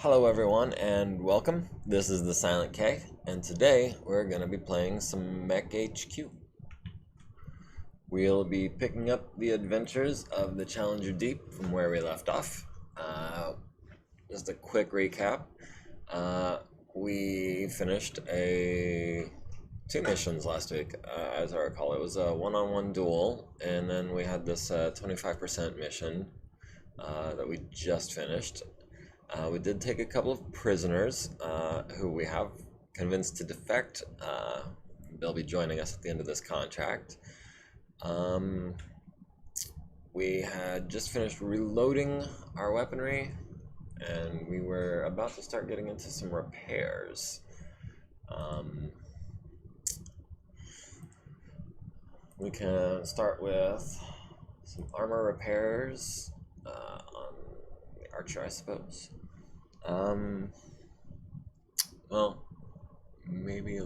Hello everyone and welcome. This is the Silent K, and today we're going to be playing some MekHQ. We'll be picking up the adventures of the Challenger Deep from where we left off. Just a quick recap. We finished two missions last week, as I recall. It was a one-on-one duel, and then we had this 25% mission that we just finished. We did take a couple of prisoners who we have convinced to defect. They'll be joining us at the end of this contract. We had just finished reloading our weaponry, and we were about to start getting into some repairs. We can start with some armor repairs on the archer, I suppose. Well, maybe,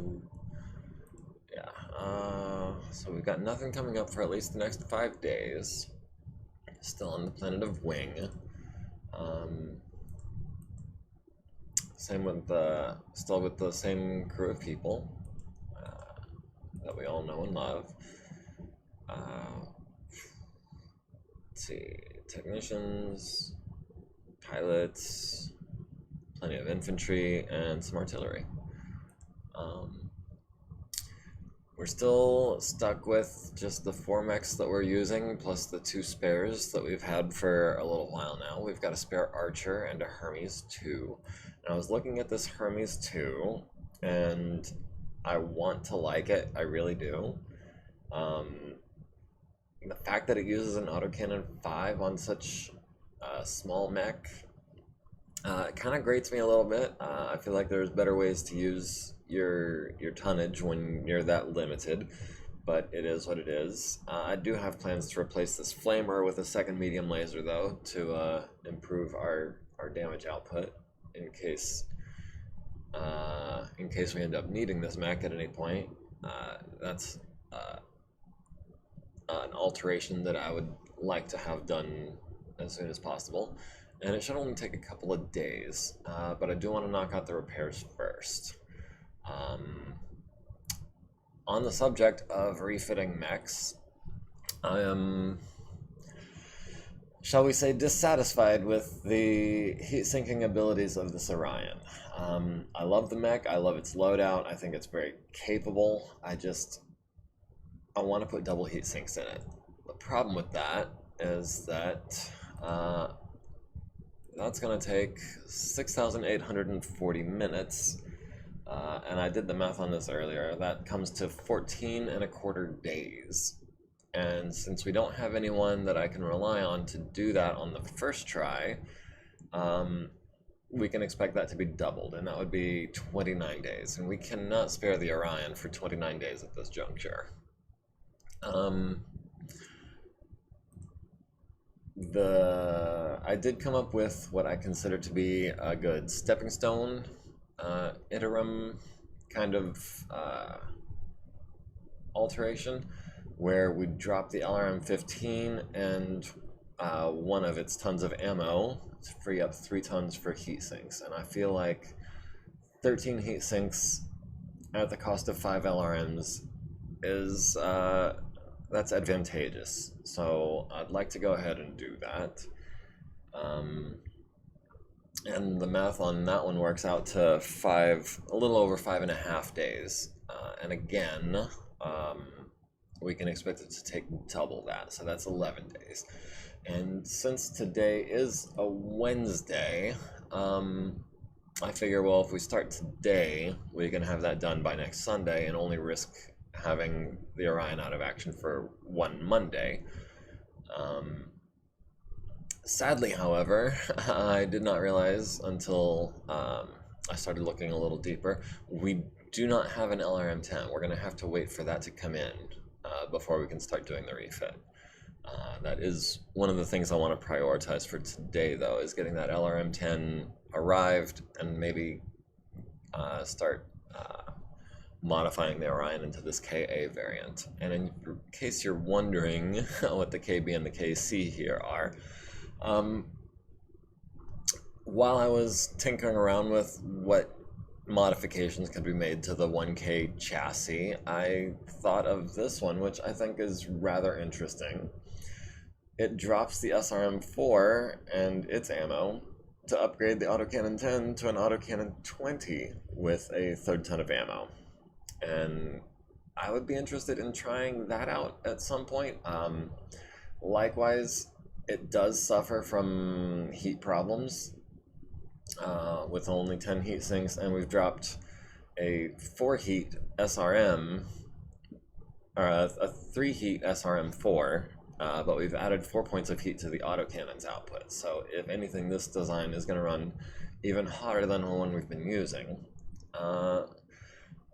yeah, so we've got nothing coming up for at least the next 5 days. Still on the planet of Wing. Still with the same crew of people that we all know and love. Let's see, technicians, pilots, plenty of infantry, and some artillery. We're still stuck with just the 4 mechs that we're using, plus the 2 spares that we've had for a little while now. We've got a spare Archer and a Hermes 2. And I was looking at this Hermes 2, and I want to like it, I really do. The fact that it uses an autocannon 5 on such a small mech kind of grates me a little bit. I feel like there's better ways to use your tonnage when you're that limited, but it is what it is. I do have plans to replace this flamer with a second medium laser, though, to improve our damage output in case we end up needing this mech at any point. That's an alteration that I would like to have done as soon as possible. And it should only take a couple of days, but I do want to knock out the repairs first. On the subject of refitting mechs, I am, shall we say, dissatisfied with the heat-sinking abilities of this Orion. I love the mech, I love its loadout, I think it's very capable. I want to put double heat sinks in it. The problem with that is that that's going to take 6,840 minutes, and I did the math on this earlier. That comes to 14.25 days. And since we don't have anyone that I can rely on to do that on the first try, we can expect that to be doubled, and that would be 29 days. And we cannot spare the Orion for 29 days at this juncture. I did come up with what I consider to be a good stepping stone interim kind of alteration, where we drop the LRM-15 and 1 of its tons of ammo to free up 3 tons for heat sinks. And I feel like 13 heat sinks at the cost of 5 LRMs is that's advantageous, so I'd like to go ahead and do that. And the math on that one works out to a little over 5.5 days. And again, we can expect it to take double that, so that's 11 days. And since today is a Wednesday, I figure, well, if we start today, we can have that done by next Sunday and only risk having the Orion out of action for 1 Monday. Sadly, however, I did not realize until I started looking a little deeper, we do not have an LRM-10. We're going to have to wait for that to come in before we can start doing the refit. That is one of the things I want to prioritize for today, though, is getting that LRM-10 arrived and maybe start modifying the Orion into this KA variant. And in case you're wondering what the KB and the KC here are, while I was tinkering around with what modifications could be made to the 1K chassis, I thought of this one, which I think is rather interesting. It drops the SRM-4 and its ammo to upgrade the autocannon 10 to an autocannon 20 with a third ton of ammo. And I would be interested in trying that out at some point. Likewise, it does suffer from heat problems with only 10 heat sinks, and we've dropped a 4 heat SRM, or a 3 heat SRM4, but we've added 4 points of heat to the autocannon's output. So if anything, this design is going to run even hotter than the one we've been using.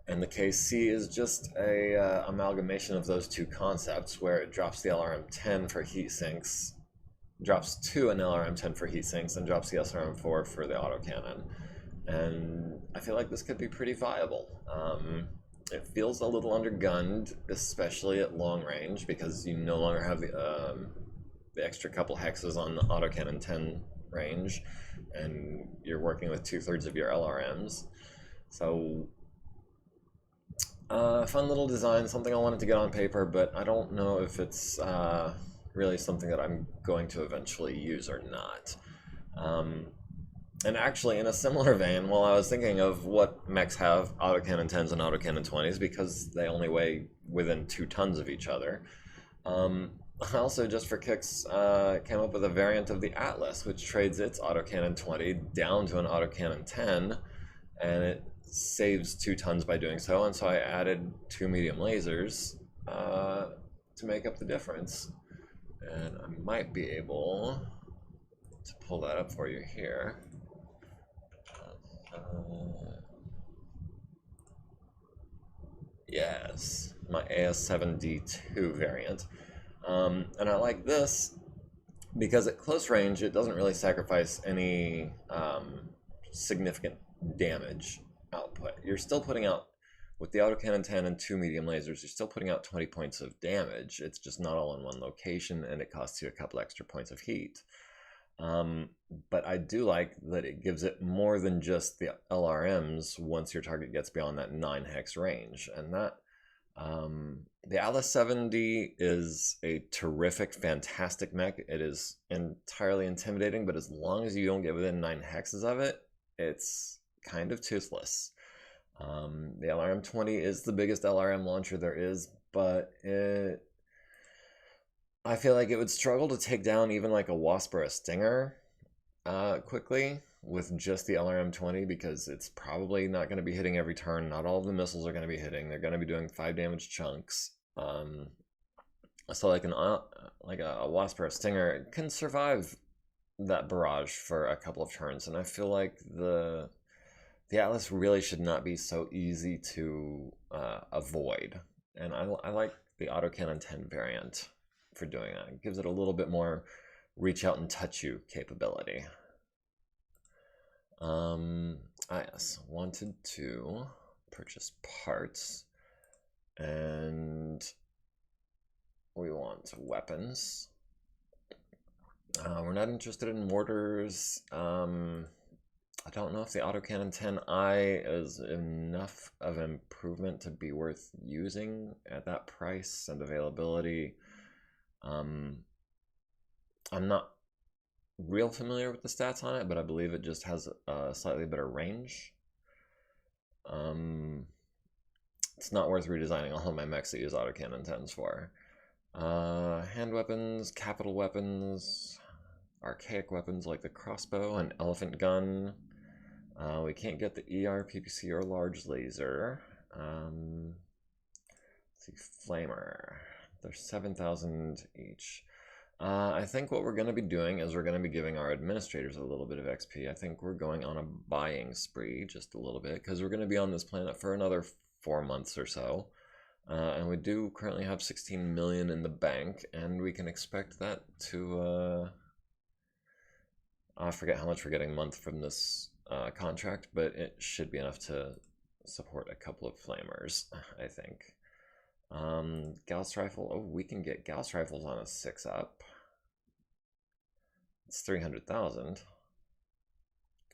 And the KC is just a amalgamation of those two concepts, where it drops the LRM-10 for heat sinks, drops to an LRM-10 for heat sinks, and drops the SRM-4 for the autocannon. And I feel like this could be pretty viable. It feels a little undergunned, especially at long range, because you no longer have the extra couple hexes on the autocannon 10 range, and you're working with 2/3 of your LRMs. So fun little design, something I wanted to get on paper, but I don't know if it's really something that I'm going to eventually use or not. And actually, in a similar vein, while I was thinking of what mechs have autocannon 10s and autocannon 20s, because they only weigh within 2 tons of each other, I also, just for kicks, came up with a variant of the Atlas, which trades its autocannon 20 down to an autocannon 10, and it saves 2 tons by doing so, and so I added 2 medium lasers to make up the difference. And I might be able to pull that up for you here. Yes, my AS7D2 variant. And I like this because at close range it doesn't really sacrifice any significant damage output. You're still putting out, with the autocannon 10 and 2 medium lasers, you're still putting out 20 points of damage. It's just not all in one location, and it costs you a couple extra points of heat. But I do like that it gives it more than just the LRMs once your target gets beyond that 9 hex range. And that the Atlas 7D is a terrific, fantastic mech. It is entirely intimidating, but as long as you don't get within 9 hexes of it, it's kind of toothless. The LRM-20 is the biggest LRM launcher there is, but I feel like it would struggle to take down even like a Wasp or a Stinger quickly with just the LRM-20, because it's probably not going to be hitting every turn. Not all of the missiles are going to be hitting. They're going to be doing 5 damage chunks. So like a Wasp or a Stinger can survive that barrage for a couple of turns, and I feel like the Atlas really should not be so easy to avoid. And I like the autocannon 10 variant for doing that. It gives it a little bit more reach out and touch you capability. I wanted to purchase parts, and we want weapons. We're not interested in mortars. I don't know if the autocannon 10i is enough of an improvement to be worth using at that price and availability. I'm not real familiar with the stats on it, but I believe it just has a slightly better range. It's not worth redesigning all of my mechs that use autocannon 10s for. Hand weapons, capital weapons, archaic weapons like the crossbow and elephant gun. We can't get the ER, PPC, or large laser. Let's see, flamer. They're 7,000 each. I think what we're going to be doing is we're going to be giving our administrators a little bit of XP. I think we're going on a buying spree just a little bit, because we're going to be on this planet for another 4 months or so. And we do currently have 16 million in the bank, and we can expect that to... I forget how much we're getting a month from this contract, but it should be enough to support a couple of flamers, I think. Gauss rifle. Oh, we can get Gauss rifles on a 6-up. It's 300,000.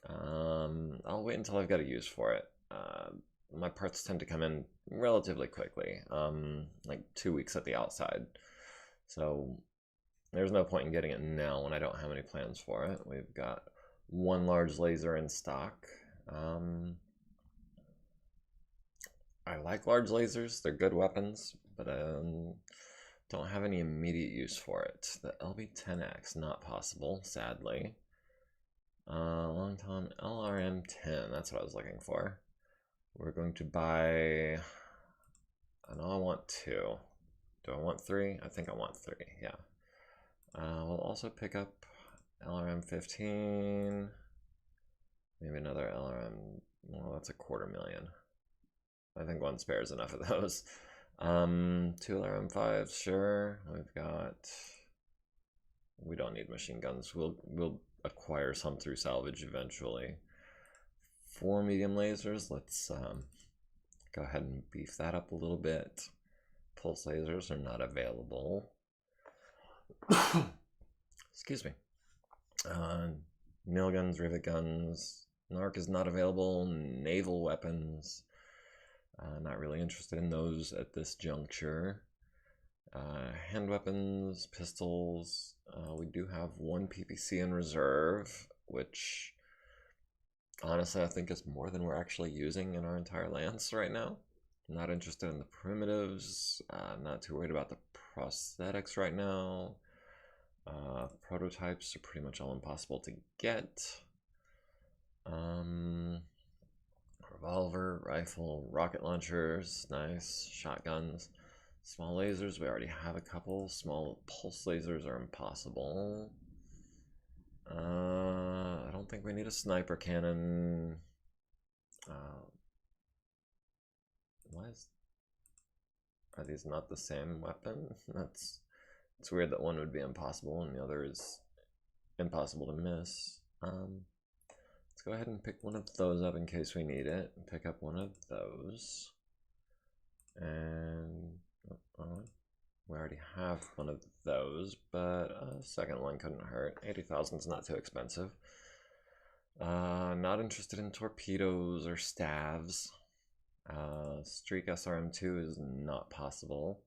I'll wait until I've got a use for it. My parts tend to come in relatively quickly, like 2 weeks at the outside. So there's no point in getting it now when I don't have any plans for it. We've got one large laser in stock. I like large lasers, they're good weapons, but don't have any immediate use for it. The LB-10X, not possible, sadly. Long time LRM-10, that's what I was looking for. We're going to buy, I know I want 2. Do I want 3? I think I want 3, yeah. We'll also pick up LRM-15, maybe another LRM, well, that's $250,000. I think 1 spare is enough of those. 2 LRM-5s, sure. We don't need machine guns. We'll acquire some through salvage eventually. 4 medium lasers. Let's go ahead and beef that up a little bit. Pulse lasers are not available. Excuse me. Nail guns, rivet guns. Narc is not available. Naval weapons. Not really interested in those at this juncture. Hand weapons, pistols. We do have 1 PPC in reserve, which honestly I think is more than we're actually using in our entire lance right now. Not interested in the primitives. Not too worried about the prosthetics right now. Prototypes are pretty much all impossible to get. Revolver, rifle, rocket launchers, nice. Shotguns, small lasers, we already have a couple. Small pulse lasers are impossible. I don't think we need a sniper cannon. Are these not the same weapon? It's weird that one would be impossible and the other is impossible to miss. Let's go ahead and pick one of those up in case we need it. Pick up one of those. And we already have one of those, but a second one couldn't hurt. 80,000 is not too expensive. Not interested in torpedoes or staves. Streak SRM2 is not possible.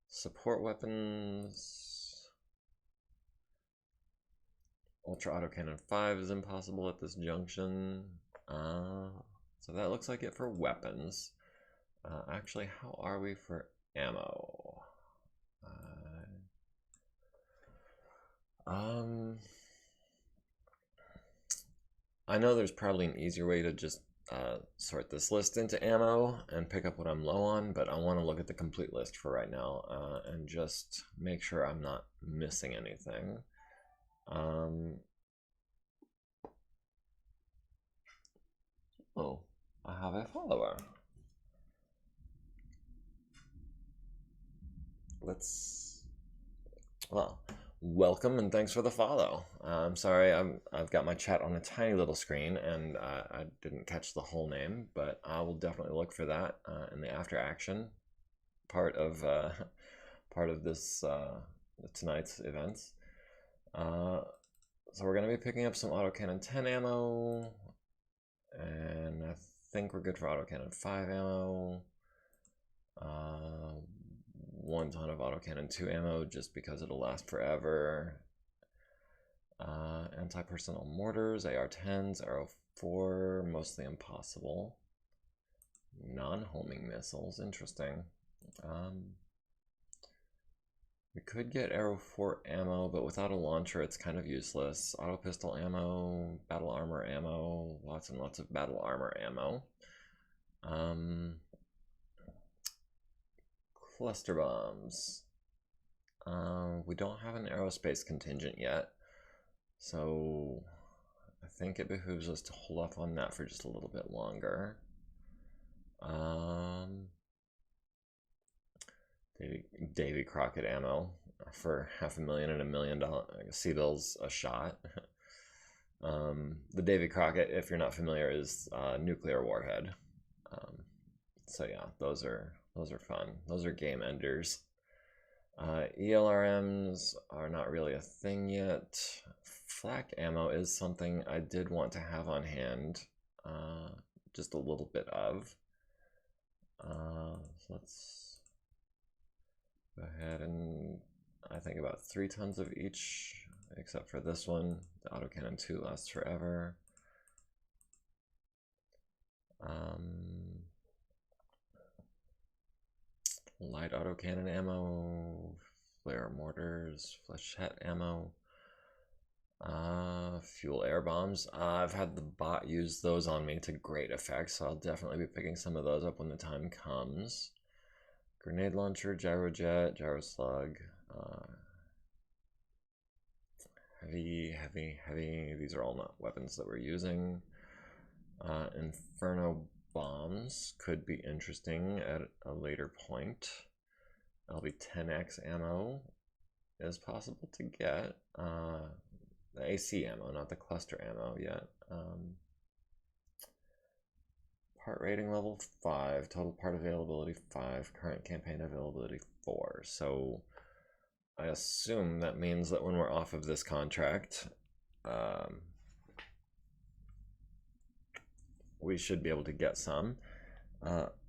Support weapons. Ultra Autocannon 5 is impossible at this junction. So that looks like it for weapons. Actually, how are we for ammo? I know there's probably an easier way to just sort this list into ammo and pick up what I'm low on, but I want to look at the complete list for right now and just make sure I'm not missing anything. Oh, I have a follower. Well, welcome and thanks for the follow. I'm sorry, I've got my chat on a tiny little screen and I didn't catch the whole name, but I will definitely look for that in the after action part of this tonight's events. So we're going to be picking up some autocannon 10 ammo, and I think we're good for autocannon 5 ammo. 1 ton of autocannon 2 ammo just because it'll last forever. Anti-personnel mortars, AR-10s, Arrow 4, mostly impossible. Non-homing missiles, interesting. We could get Arrow 4 ammo, but without a launcher it's kind of useless. Auto pistol ammo, battle armor ammo, lots and lots of battle armor ammo. Cluster bombs. We don't have an aerospace contingent yet, so I think it behooves us to hold off on that for just a little bit longer. Davy Crockett ammo for $500,000 and $1 million C-bills a shot. The Davy Crockett, if you're not familiar, is nuclear warhead. So yeah, those are fun. Those are game enders. ELRMs are not really a thing yet. flak ammo is something I did want to have on hand, just a little bit of. So let's go ahead and I think about 3 tons of each, except for this one. The autocannon 2 lasts forever. Light autocannon ammo, flare mortars, flechette ammo, fuel air bombs. I've had the bot use those on me to great effect, so I'll definitely be picking some of those up when the time comes. Grenade launcher, gyrojet, gyro slug, heavy. These are all not weapons that we're using. Inferno bombs could be interesting at a later point. LB 10x ammo is possible to get. The AC ammo, not the cluster ammo yet. Part rating level 5, total part availability 5, current campaign availability 4. So I assume that means that when we're off of this contract, we should be able to get some.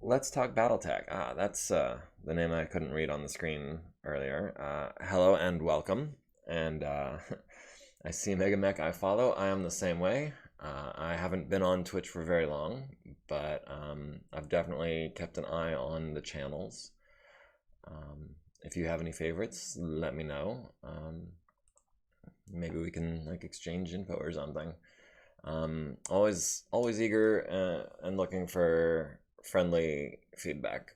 Let's talk Battletech. That's the name I couldn't read on the screen earlier. Hello and welcome. And I see MegaMek I follow. I am the same way. I haven't been on Twitch for very long, but I've definitely kept an eye on the channels. If you have any favorites, let me know. Maybe we can like exchange info or something. Always eager and looking for friendly feedback.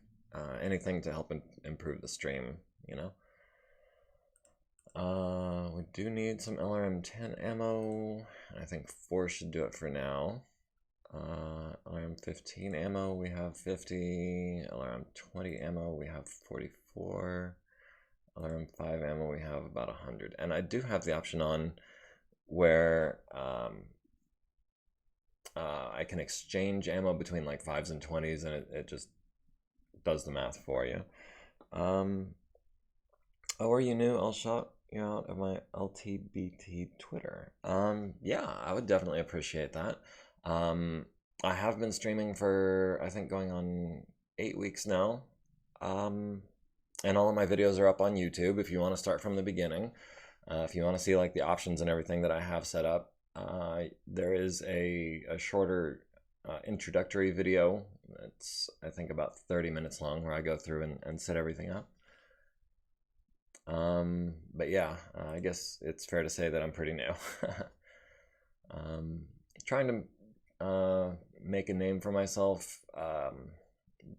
Anything to help improve the stream, you know. We do need some LRM-10 ammo. I think 4 should do it for now. LRM-15 ammo, we have 50. LRM-20 ammo, we have 44. LRM-5 ammo, we have about 100. And I do have the option on where I can exchange ammo between like 5s and 20s, and it just does the math for you. Oh, are you new? I'll shout you out of my LTBT Twitter. Yeah, I would definitely appreciate that. I have been streaming for, I think, going on 8 weeks now. And all of my videos are up on YouTube if you want to start from the beginning. If you want to see like the options and everything that I have set up, there is a shorter introductory video. It's, I think, about 30 minutes long where I go through and set everything up. But yeah, I guess it's fair to say that I'm pretty new. Trying to make a name for myself,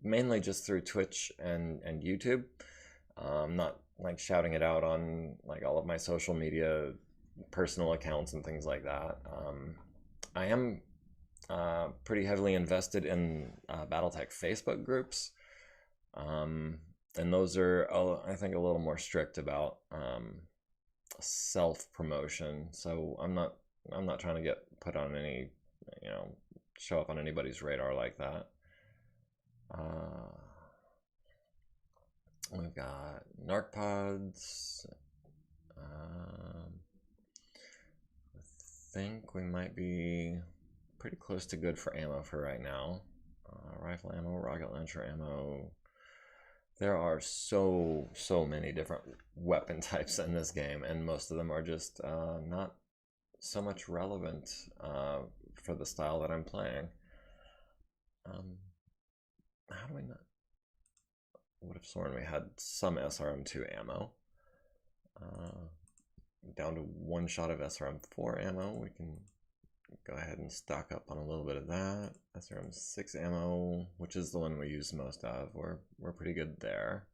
mainly just through Twitch and YouTube. Not like shouting it out on like all of my social media personal accounts and things like that. I am pretty heavily invested in Battletech Facebook groups. And those are, I think, a little more strict about self-promotion. So I'm not trying to get put on any, you know, show up on anybody's radar like that. We've got narc pods. I think we might be pretty close to good for ammo for right now. Rifle ammo, rocket launcher ammo. There are so many different weapon types in this game, and most of them are just not so much relevant for the style that I'm playing. How do we not? Would have sworn we had some SRM2 ammo. Down to 1 shot of SRM4 ammo. We can go ahead and stock up on a little bit of that. SRM6 ammo, which is the one we use most of. We're pretty good there.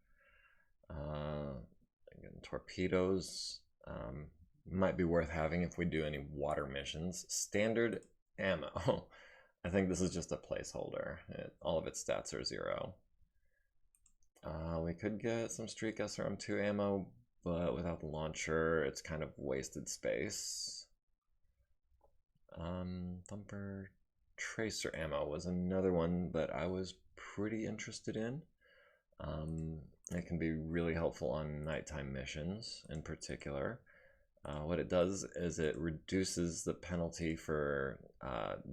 Again, torpedoes might be worth having if we do any water missions. Standard ammo. I think this is just a placeholder. All of its stats are 0. We could get some Streak SRM2 ammo, but without the launcher, it's kind of wasted space. Thumper tracer ammo was another one that I was pretty interested in. It can be really helpful on nighttime missions in particular. what it does is it reduces the penalty for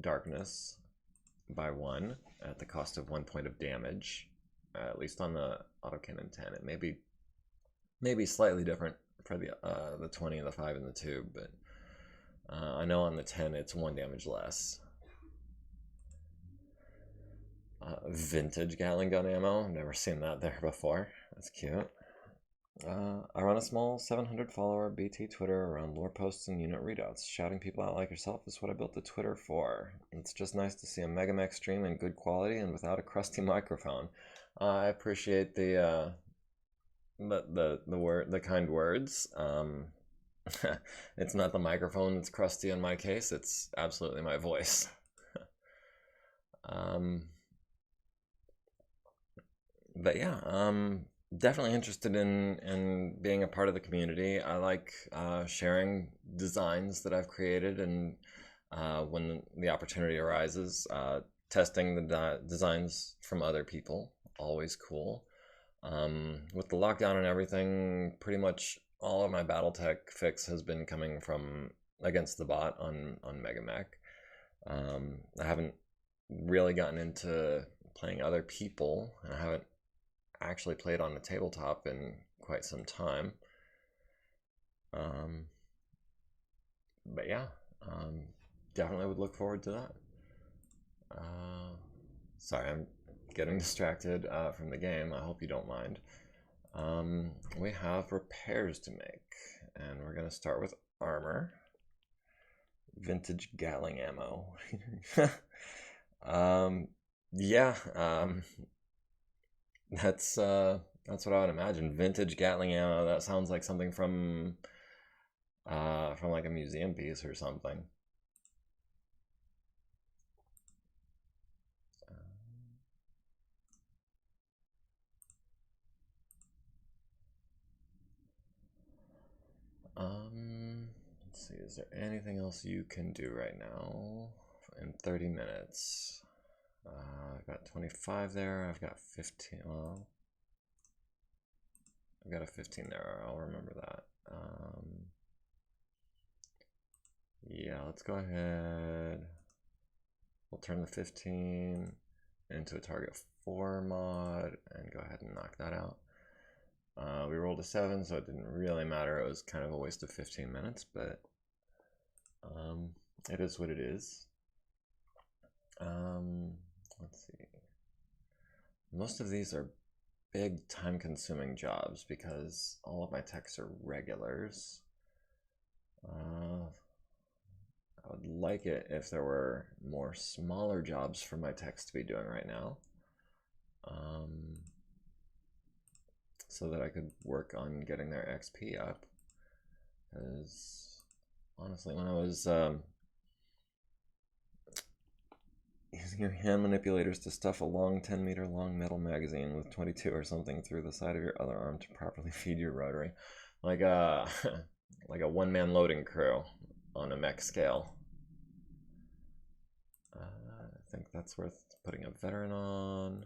darkness by 1 at the cost of 1 point of damage, at least on the autocannon 10. It may be slightly different for the 20 and the 5 and the 2, but I know on the 10 it's 1 damage less. Vintage Gatling gun ammo. Never seen that there before. That's cute. I run a small 700 follower BT Twitter around lore posts and unit readouts. Shouting people out like yourself is what I built the Twitter for. It's just nice to see a MekHQ stream in good quality and without a crusty microphone. I appreciate the kind words. It's not the microphone that's crusty in my case. It's absolutely my voice. But yeah, definitely interested in being a part of the community. I like sharing designs that I've created, and when the opportunity arises, testing the designs from other people. Always cool. With the lockdown and everything, pretty much all of my BattleTech fix has been coming from against the bot on MekHQ. I haven't really gotten into playing other people. I haven't actually played on the tabletop in quite some time. But yeah, definitely would look forward to that. Sorry, I'm getting distracted from the game. I hope you don't mind. We have repairs to make, and we're going to start with armor. Vintage Gatling ammo. Yeah, that's what I would imagine. Vintage Gatling ammo. That sounds like something from like a museum piece or something. Let's see. Is there anything else you can do right now in 30 minutes? I've got 25 there. I've got 15. Well, I've got a 15 there. I'll remember that. Yeah, let's go ahead. We'll turn the 15 into a target 4 mod and go ahead and knock that out. We rolled a 7, so it didn't really matter. It was kind of a waste of 15 minutes, but it is what it is. Let's see. Most of these are big time-consuming jobs because all of my techs are regulars. I would like it if there were more smaller jobs for my techs to be doing right now, so that I could work on getting their XP up. Because honestly, when I was using your hand manipulators to stuff a long 10-meter long metal magazine with 22 or something through the side of your other arm to properly feed your rotary, like a like a one-man loading crew on a mech scale. I think that's worth putting a veteran on.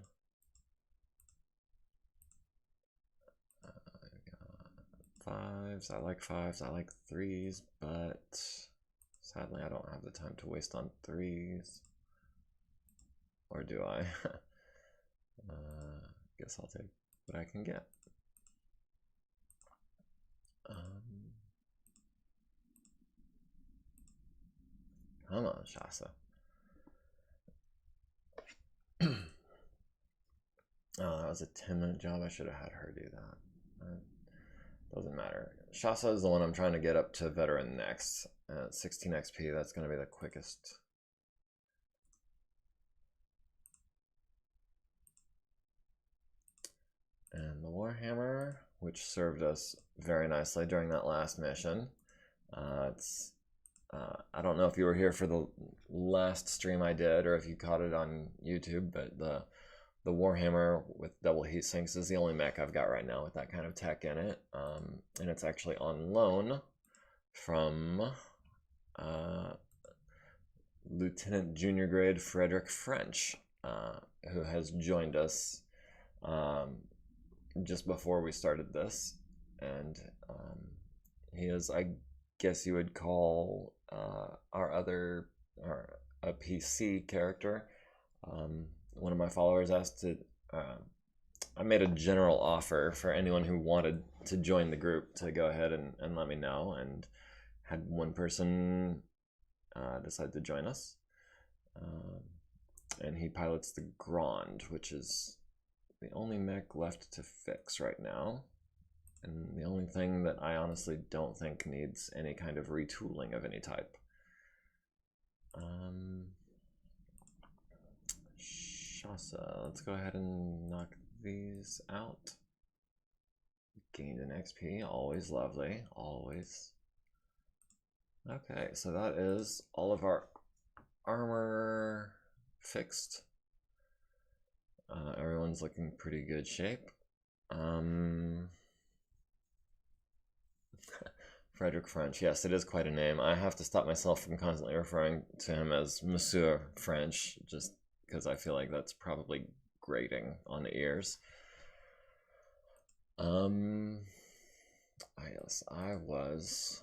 Fives. I like 5s. I like 3s, but sadly I don't have the time to waste on 3s. Or do I? Guess I'll take what I can get. Come on, Shasa. Oh, that was a 10-minute job. I should have had her do that. Doesn't matter. Shasa is the one I'm trying to get up to veteran next. 16 XP, that's going to be the quickest. And the Warhammer, which served us very nicely during that last mission. I don't know if you were here for the last stream I did or if you caught it on YouTube, but the Warhammer with double heat sinks is the only mech I've got right now with that kind of tech in it. And it's actually on loan from Lieutenant Junior Grade Frederick French, who has joined us just before we started this. And he is, I guess you would call a PC character. One of my followers asked to. I made a general offer for anyone who wanted to join the group to go ahead and let me know, and had one person decide to join us. And he pilots the Grand, which is the only mech left to fix right now. And the only thing that I honestly don't think needs any kind of retooling of any type. Shasa, let's go ahead and knock these out. Gained an XP, always lovely, always. Okay, so that is all of our armor fixed. Everyone's looking pretty good shape. Frederick French, yes, it is quite a name. I have to stop myself from constantly referring to him as Monsieur French, just because I feel like that's probably grating on the ears. Yes, I was,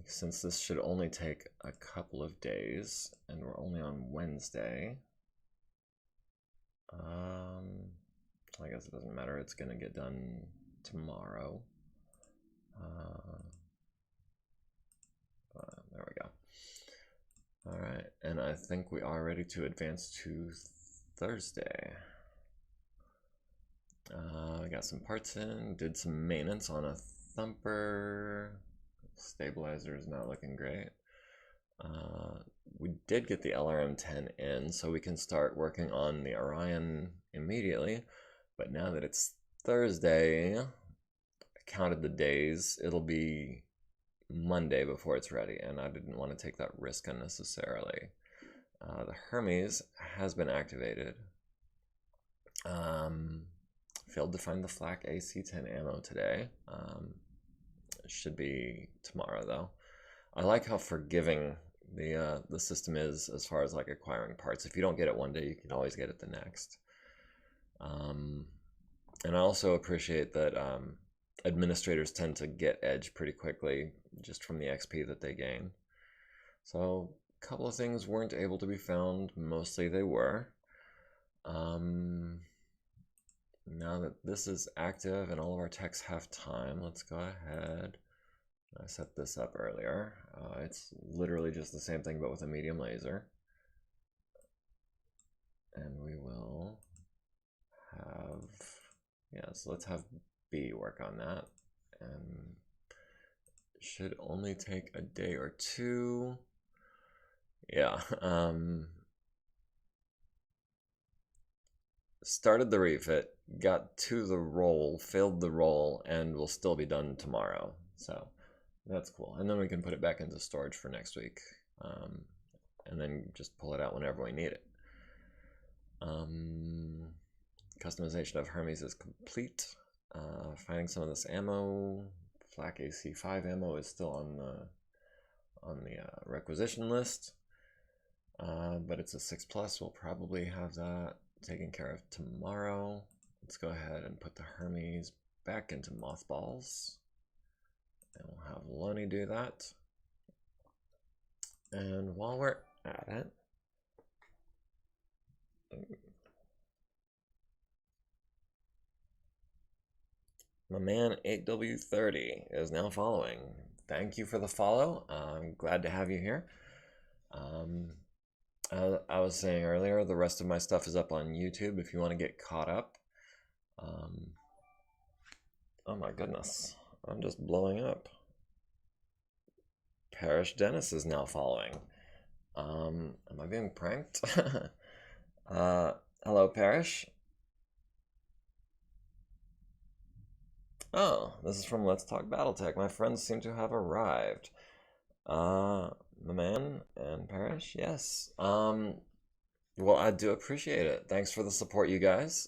since this should only take a couple of days, and we're only on Wednesday, I guess it doesn't matter, it's gonna get done tomorrow. There we go. Alright, and I think we are ready to advance to Thursday. I got some parts in, did some maintenance on a Thumper. Stabilizer is not looking great. We did get the LRM-10 in, so we can start working on the Orion immediately. But now that it's Thursday, I counted the days, it'll be Monday before it's ready, and I didn't want to take that risk unnecessarily. The Hermes has been activated. Failed to find the flak AC-10 ammo today. Should be tomorrow though. I like how forgiving the system is as far as like acquiring parts. If you don't get it one day, you can always get it the next. And I also appreciate that administrators tend to get edge pretty quickly just from the XP that they gain. So a couple of things weren't able to be found. Mostly they were. Now that this is active and all of our techs have time, let's go ahead. I set this up earlier. It's literally just the same thing but with a medium laser. And we will have, yeah, so let's have B work on that. And it should only take a day or two. Yeah, started the refit, got to the roll, failed the roll, and will still be done tomorrow. So that's cool. And then we can put it back into storage for next week. And then just pull it out whenever we need it. Customization of Hermes is complete. Finding some of this ammo. Flak AC5 ammo is still on the requisition list. But it's a 6+. We'll probably have that taken care of tomorrow. Let's go ahead and put the Hermes back into mothballs. And we'll have Lonnie do that. And while we're at it, my man 8W30 is now following. Thank you for the follow. I'm glad to have you here. I was saying earlier, the rest of my stuff is up on YouTube if you want to get caught up. Oh my goodness, I'm just blowing up. Parrish Dennis is now following. Am I being pranked? Hello, Parrish. Oh, this is from Let's Talk Battletech. My friends seem to have arrived. My man and Parrish, yes. Well, I do appreciate it. Thanks for the support, you guys.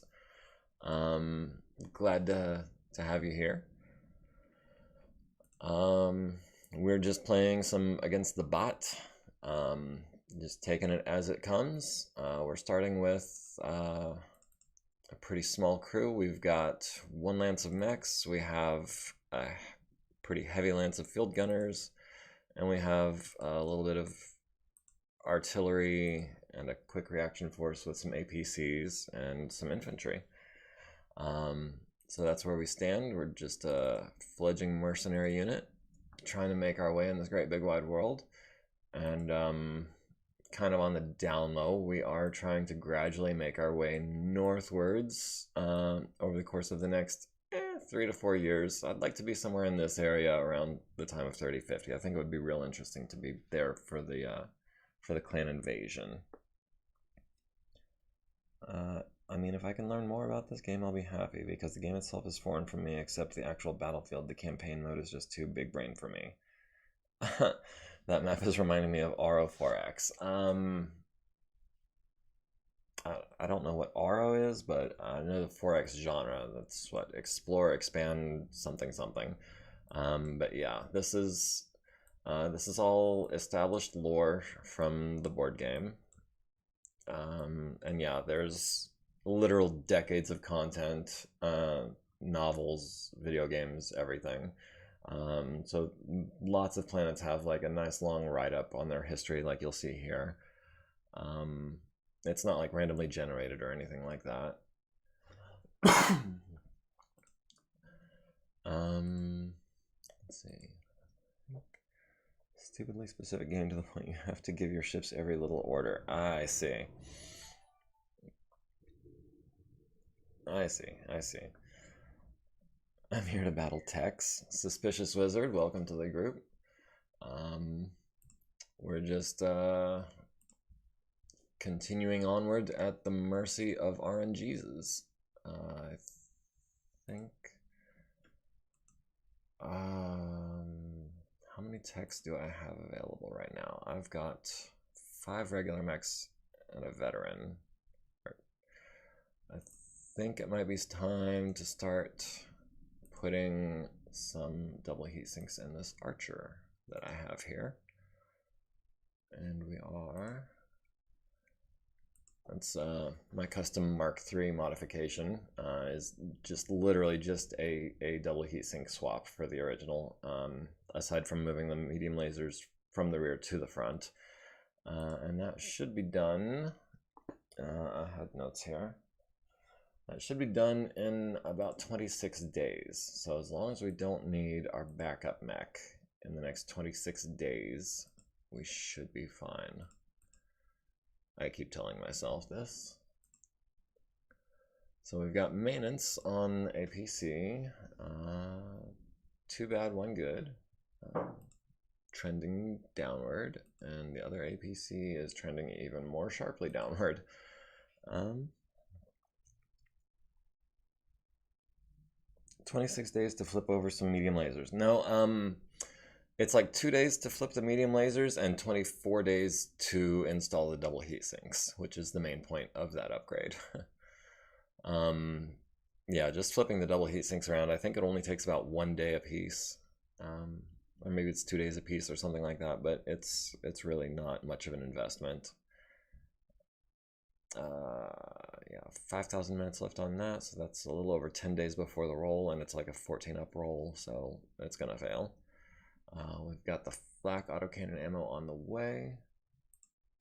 Glad to have you here. We're just playing some against the bot. Just taking it as it comes. We're starting with a pretty small crew. We've got one lance of mechs. We have a pretty heavy lance of field gunners. And we have a little bit of artillery and a quick reaction force with some APCs and some infantry. So that's where we stand. We're just a fledgling mercenary unit trying to make our way in this great big wide world. And kind of on the down low, we are trying to gradually make our way northwards over the course of the next 3 to 4 years. I'd like to be somewhere in this area around the time of 3050. I think it would be real interesting to be there for the clan invasion. I mean, if I can learn more about this game, I'll be happy, because the game itself is foreign for me, except the actual battlefield. The campaign mode is just too big brain for me. That map is reminding me of Oro 4X. I don't know what Oro is, but I know the 4X genre. That's what, explore, expand, something, something. But yeah, this is all established lore from the board game. And yeah, there's literal decades of content, novels, video games, everything. So lots of planets have like a nice long write-up on their history, like you'll see here. It's not like randomly generated or anything like that. Let's see. Stupidly specific game to the point you have to give your ships every little order. I see. I see. I'm here to battle Tex. Suspicious Wizard, welcome to the group. We're just continuing onward at the mercy of RNGs. I think... how many techs do I have available right now? I've got 5 regular mechs and a veteran. I think it might be time to start putting some double heat sinks in this archer that I have here. And we are... That's my custom Mark III modification, is just literally just a double heatsink swap for the original, aside from moving the medium lasers from the rear to the front. And that should be done, I had notes here, that should be done in about 26 days. So as long as we don't need our backup mech in the next 26 days, we should be fine. I keep telling myself this. So we've got maintenance on APC. 2 bad, 1 good. Trending downward. And the other APC is trending even more sharply downward. 26 days to flip over some medium lasers. No, it's like 2 days to flip the medium lasers and 24 days to install the double heat sinks, which is the main point of that upgrade. Yeah, just flipping the double heat sinks around, I think it only takes about 1 day a piece. Or maybe it's 2 days a piece or something like that, but it's really not much of an investment. Yeah, 5,000 minutes left on that, so that's a little over 10 days before the roll, and it's like a 14 up roll, so it's gonna fail. We've got the flak autocannon ammo on the way.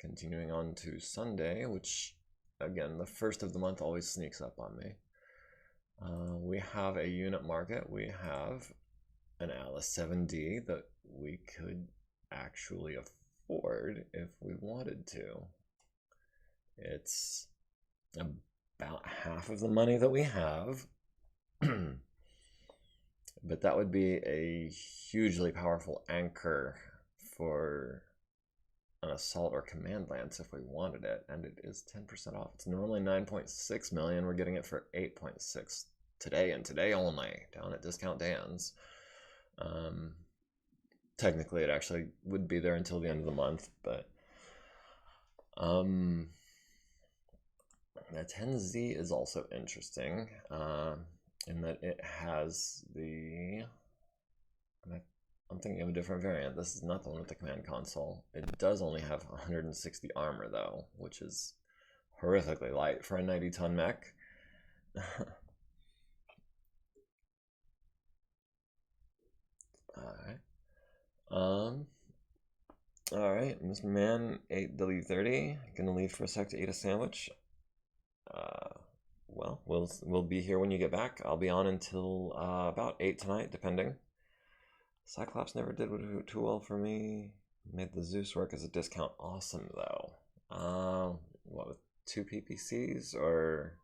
Continuing on to Sunday, which, again, the first of the month always sneaks up on me. We have a unit market. We have an Alice 7D that we could actually afford if we wanted to. It's about half of the money that we have. But that would be a hugely powerful anchor for an assault or command lance if we wanted it, and it is 10% off. It's normally 9.6 million. We're getting it for 8.6 today, and today only, down at Discount Dan's. Technically, it actually would be there until the end of the month, but the 10Z is also interesting. In that it has the... I'm thinking of a different variant. This is not the one with the command console. It does only have 160 armor, though, which is horrifically light for a 90-ton mech. Alright. Alright, Mr. Man, 8W30. Gonna leave for a sec to eat a sandwich. Uh, well, we'll be here when you get back. I'll be on until about 8 tonight, depending. Cyclops never did too well for me. Made the Zeus work as a discount. Awesome, though. What, with 2 PPCs, or...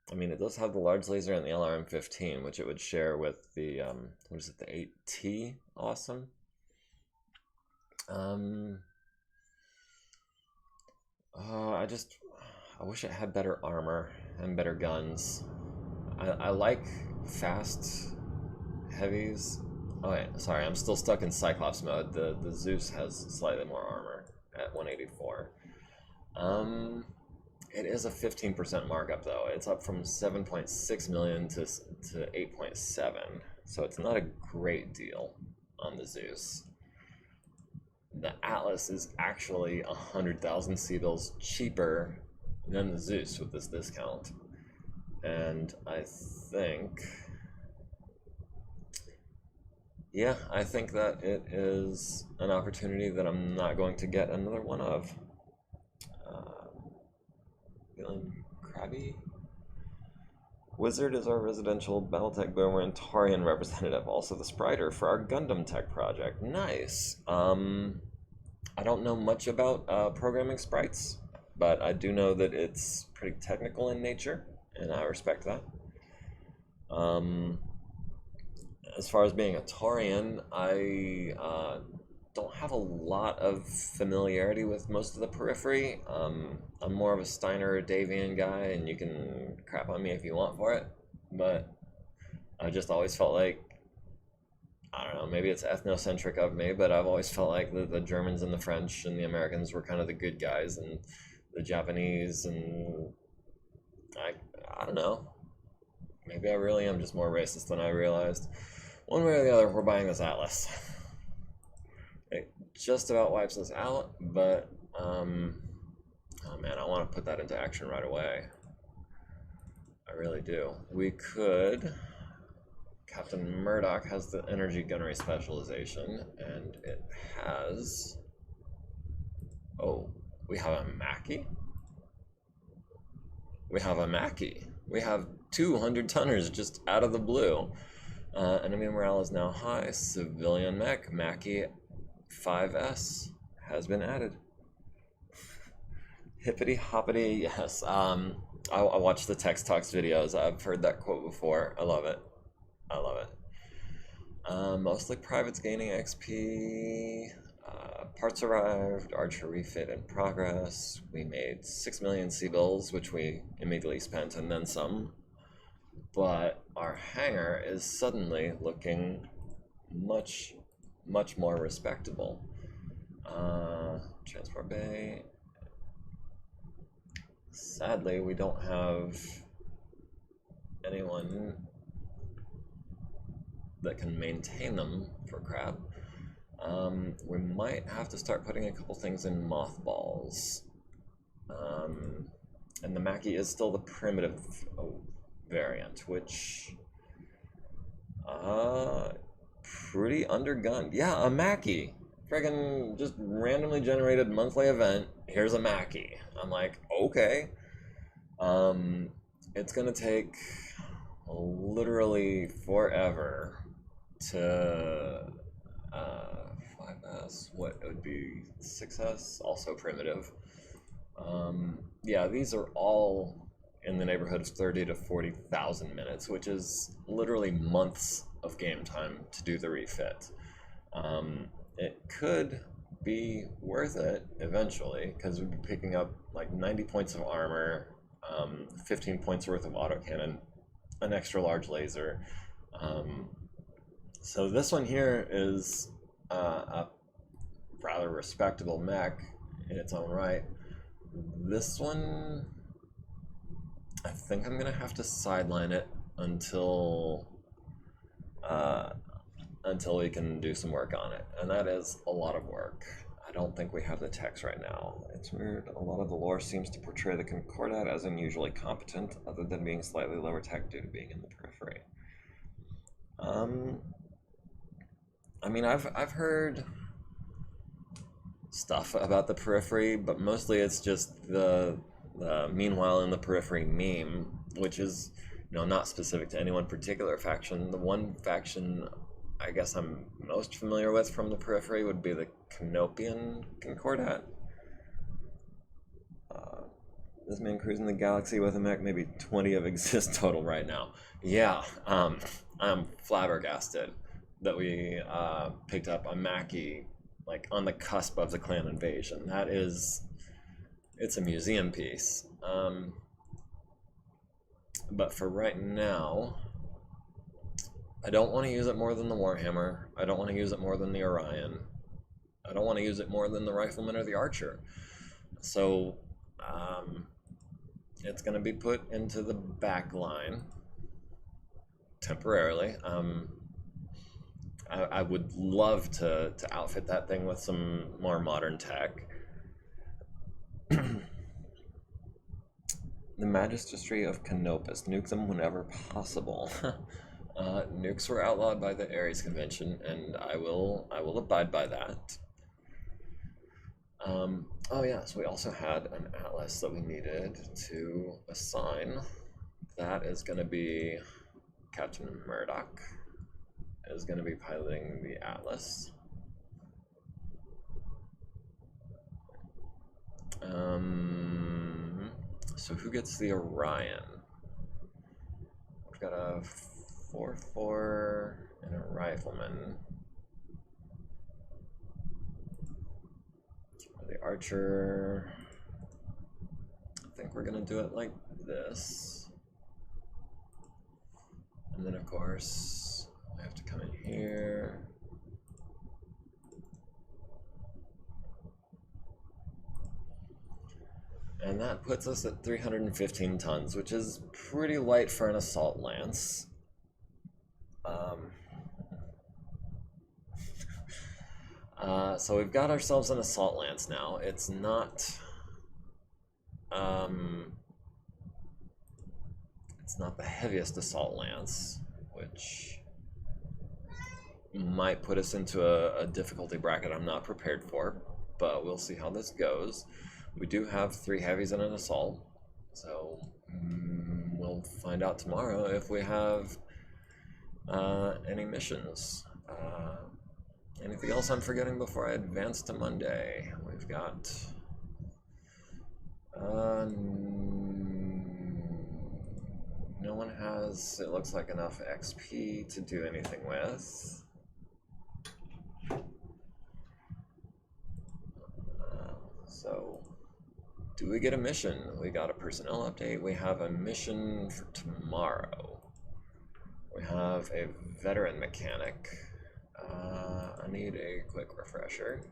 I mean, it does have the large laser and the LRM-15, which it would share with the, what is it, the 8T? Awesome. I wish it had better armor and better guns. I like fast heavies. Oh wait, sorry, I'm still stuck in Cyclops mode. The Zeus has slightly more armor at 184. It is a 15% markup though. It's up from 7.6 million to 8.7, so it's not a great deal on the Zeus. The Atlas is actually 100,000 C-bills cheaper than the Zeus with this discount. And I think... yeah, I think that it is an opportunity that I'm not going to get another one of. Feeling crabby? Wizard is our residential Battletech Boomer and Tarian representative, also the spriter for our Gundam Tech project. Nice. I don't know much about programming sprites, but I do know that it's pretty technical in nature, and I respect that. As far as being a Tarian, I don't have a lot of familiarity with most of the periphery. I'm more of a Steiner or Davian guy, and you can crap on me if you want for it, but I just always felt like, I don't know, maybe it's ethnocentric of me, but I've always felt like the Germans and the French and the Americans were kind of the good guys, and the Japanese, and I don't know. Maybe I really am just more racist than I realized. One way or the other, we're buying this Atlas. It just about wipes us out, but, oh man, I want to put that into action right away. I really do. We could... Captain Murdoch has the energy gunnery specialization, and it has... oh, we have a Mackie? We have a Mackie. We have 200 tonners just out of the blue. Enemy morale is now high. Civilian mech, Mackie 5S has been added. Hippity hoppity, yes. I watched the Text Talks videos. I've heard that quote before. I love it. I love it. Mostly privates gaining XP. Parts arrived. Archer refit in progress. We made 6 million C-bills, which we immediately spent, and then some. But our hangar is suddenly looking much more respectable. Transport bay. Sadly, we don't have anyone that can maintain them for crap. We might have to start putting a couple things in mothballs. And the Mackie is still the primitive variant, which pretty undergunned. Yeah, a Mackie. Friggin' just randomly generated monthly event. Here's a Mackie. I'm like, okay. It's gonna take literally forever to 5S, what it would be 6S, also primitive. Yeah, these are all in the neighborhood of 30 to 40,000 minutes, which is literally months of game time to do the refit. It could be worth it eventually, because we'd be picking up like 90 points of armor, 15 points worth of autocannon, an extra large laser. So this one here is a rather respectable mech in its own right. This one, I think I'm gonna have to sideline it until we can do some work on it, and that is a lot of work. I don't think we have the text right now. It's weird. A lot of the lore seems to portray the Concordat as unusually competent, other than being slightly lower tech due to being in the periphery. I mean, I've heard stuff about the periphery, but mostly it's just the meanwhile in the periphery meme, which is, you know, not specific to any one particular faction. The one faction I guess I'm most familiar with from the periphery would be the Canopian Concordat. This man cruising the galaxy with a mech, maybe 20 of exist total right now. Yeah, I'm flabbergasted that we picked up a Mackie like on the cusp of the clan invasion. That is, it's a museum piece. But for right now, I don't want to use it more than the Warhammer. I don't want to use it more than the Orion. I don't want to use it more than the Rifleman or the Archer. So, it's going to be put into the back line temporarily. I would love to outfit that thing with some more modern tech. The Magistracy of Canopus. Nuke them whenever possible. Nukes were outlawed by the Ares Convention, and I will abide by that. Oh yeah, so we also had an atlas that we needed to assign. That is going to be Captain Murdoch is going to be piloting the atlas. So who gets the Orion? We've got a 4/4 and a Rifleman. The Archer, I think we're gonna do it like this. And then of course, I have to come in here. And that puts us at 315 tons, which is pretty light for an assault lance. So we've got ourselves an assault lance now. It's not the heaviest assault lance, which might put us into a difficulty bracket I'm not prepared for, but we'll see how this goes. We do have 3 heavies and an assault, so we'll find out tomorrow if we have any missions. Anything else I'm forgetting before I advance to Monday? We've got no one has, it looks like, enough XP to do anything with. So do we get a mission? We got a personnel update. We have a mission for tomorrow. We have a veteran mechanic. I need a quick refresher.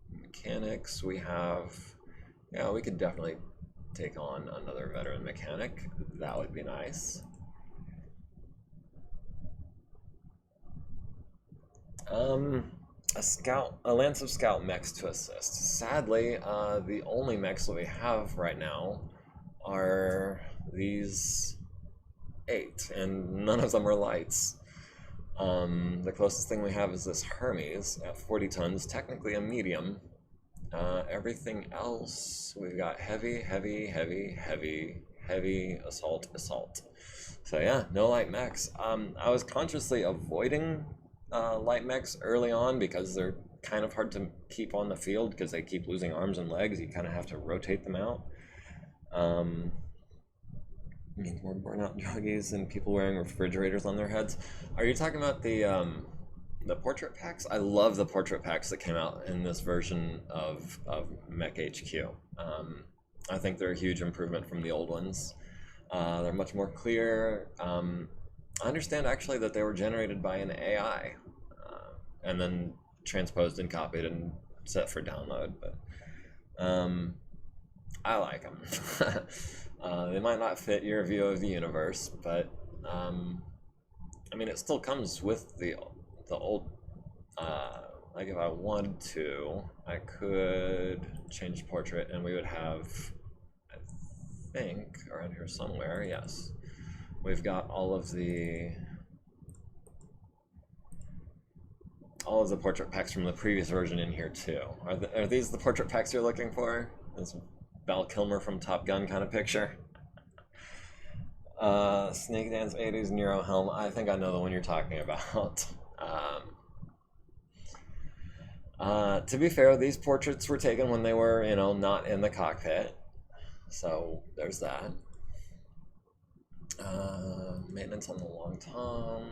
Mechanics, we have, yeah, we could definitely take on another veteran mechanic. That would be nice. A lance of scout mechs to assist. Sadly, the only mechs that we have right now are these 8, and none of them are lights. The closest thing we have is this Hermes at 40 tons, technically a medium. Everything else, we've got heavy, assault. So yeah, no light mechs. I was consciously avoiding light mechs early on because they're kind of hard to keep on the field because they keep losing arms and legs. You kind of have to rotate them out. Means more burnout druggies and people wearing refrigerators on their heads. Are you talking about the portrait packs? I love the portrait packs that came out in this version of MekHQ. I think they're a huge improvement from the old ones. They're much more clear. I understand actually that they were generated by an AI and then transposed and copied and set for download, but I like them. They might not fit your view of the universe, but I mean, it still comes with the old. Like if I wanted to, I could change portrait, and we would have, I think, around here somewhere. Yes, we've got all of the all of the portrait packs from the previous version in here too. Are these the portrait packs you're looking for? This Val Kilmer from Top Gun kind of picture. Snake Dance 80s Nero helm. I think I know the one you're talking about. To be fair, these portraits were taken when they were, you know, not in the cockpit. So there's that. Maintenance on the Long Tom,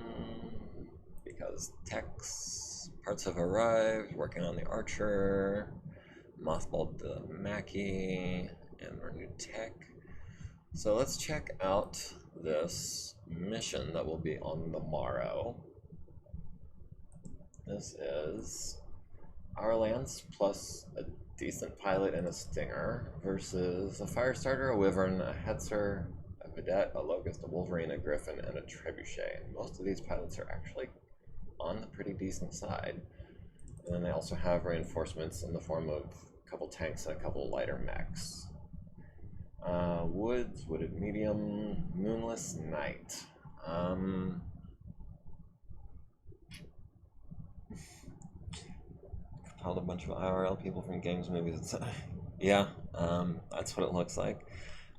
because techs parts have arrived. Working on the Archer, mothballed the Mackie, and our new tech. So let's check out this mission that will be on the morrow. This is our Lance plus a decent pilot and a Stinger versus a Firestarter, a Wyvern, a Hetzer, a Vedette, a Locust, a Wolverine, a Griffin, and a Trebuchet. And most of these pilots are actually on the pretty decent side. And then they also have reinforcements in the form of a couple tanks and a couple lighter mechs. Woods, Wooded Medium, Moonless Night. Compiled a bunch of IRL people from games, movies, etc. Yeah, that's what it looks like.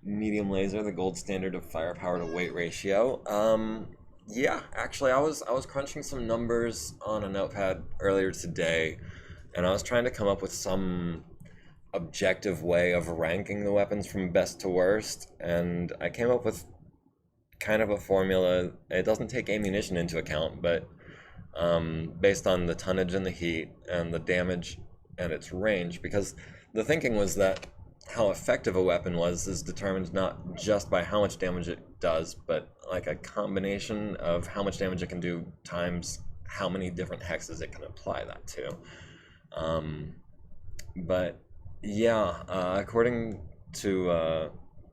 Medium laser, the gold standard of firepower to weight ratio. Yeah, actually, I was crunching some numbers on a notepad earlier today, and I was trying to come up with some objective way of ranking the weapons from best to worst, and I came up with kind of a formula. It doesn't take ammunition into account, but based on the tonnage and the heat and the damage and its range, because the thinking was that how effective a weapon was is determined not just by how much damage it does, but like a combination of how much damage it can do times how many different hexes it can apply that to. But yeah, according to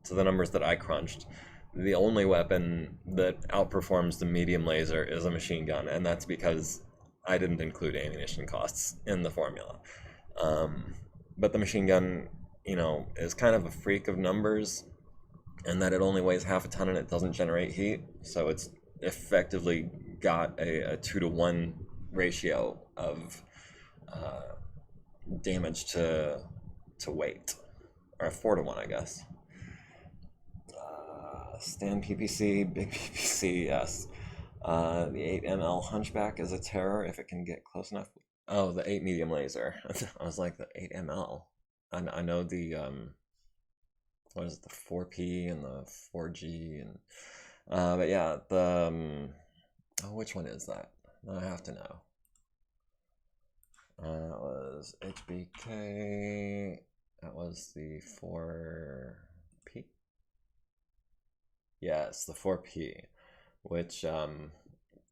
the numbers that I crunched, the only weapon that outperforms the medium laser is a machine gun, and that's because I didn't include ammunition costs in the formula. But the machine gun, you know, is kind of a freak of numbers, and that it only weighs half a ton and it doesn't generate heat, so it's effectively got a 2-to-1 ratio of damage to weight, or a 4-to-1, I guess. Stand PPC, big PPC, yes. The 8 ml Hunchback is a terror if it can get close enough. Oh, the 8 medium laser. I was like, the 8 ml. I know the what is it, the 4P and the 4G, and but yeah, the oh, which one is that? I have to know. That was HBK. That was the 4P. Yes, the 4P, which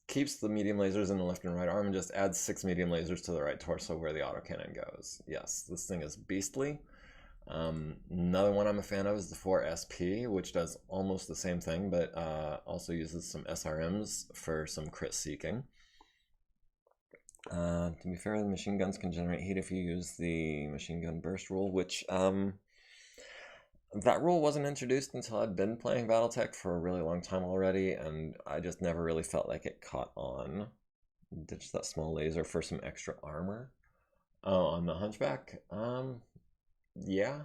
keeps the medium lasers in the left and right arm and just adds 6 medium lasers to the right torso where the autocannon goes. Yes, this thing is beastly. Another one I'm a fan of is the 4SP, which does almost the same thing, but also uses some SRMs for some crit seeking. To be fair, the machine guns can generate heat if you use the machine gun burst rule, which that rule wasn't introduced until I'd been playing Battletech for a really long time already, and I just never really felt like it caught on. Ditch that small laser for some extra armor. Oh, on the Hunchback? Yeah.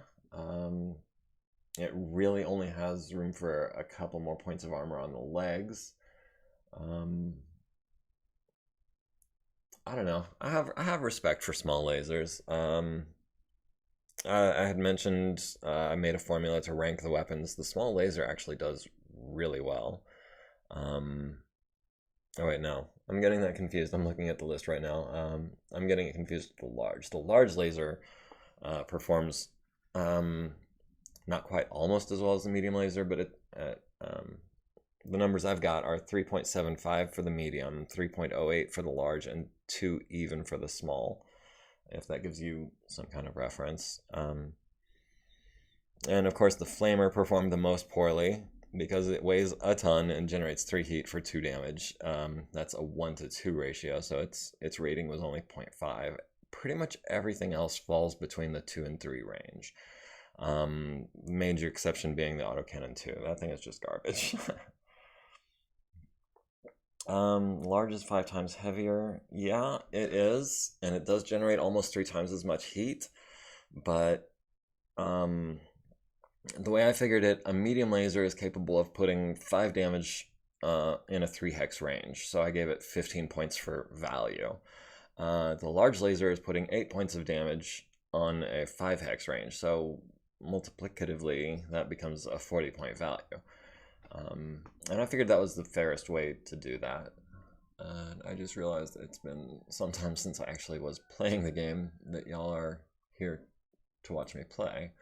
It really only has room for a couple more points of armor on the legs. I don't know. I have respect for small lasers. I had mentioned I made a formula to rank the weapons. The small laser actually does really well. Oh wait, no. I'm getting that confused. I'm looking at the list right now. I'm getting it confused with the large. The large laser performs not quite almost as well as the medium laser, but the numbers I've got are 3.75 for the medium, 3.08 for the large, and 2 even for the small, if that gives you some kind of reference. And of course the Flamer performed the most poorly because it weighs a ton and generates 3 heat for 2 damage. That's a 1-to-2 ratio, so its rating was only 0.5. Pretty much everything else falls between the 2 and 3 range. Major exception being the autocannon 2. That thing is just garbage. Large is 5 times heavier. Yeah, it is, and it does generate almost 3 times as much heat. But the way I figured it, a medium laser is capable of putting 5 damage in a 3 hex range. So I gave it 15 points for value. The large laser is putting 8 points of damage on a 5 hex range. So multiplicatively, that becomes a 40-point value. And I figured that was the fairest way to do that. And I just realized that it's been some time since I actually was playing the game that y'all are here to watch me play.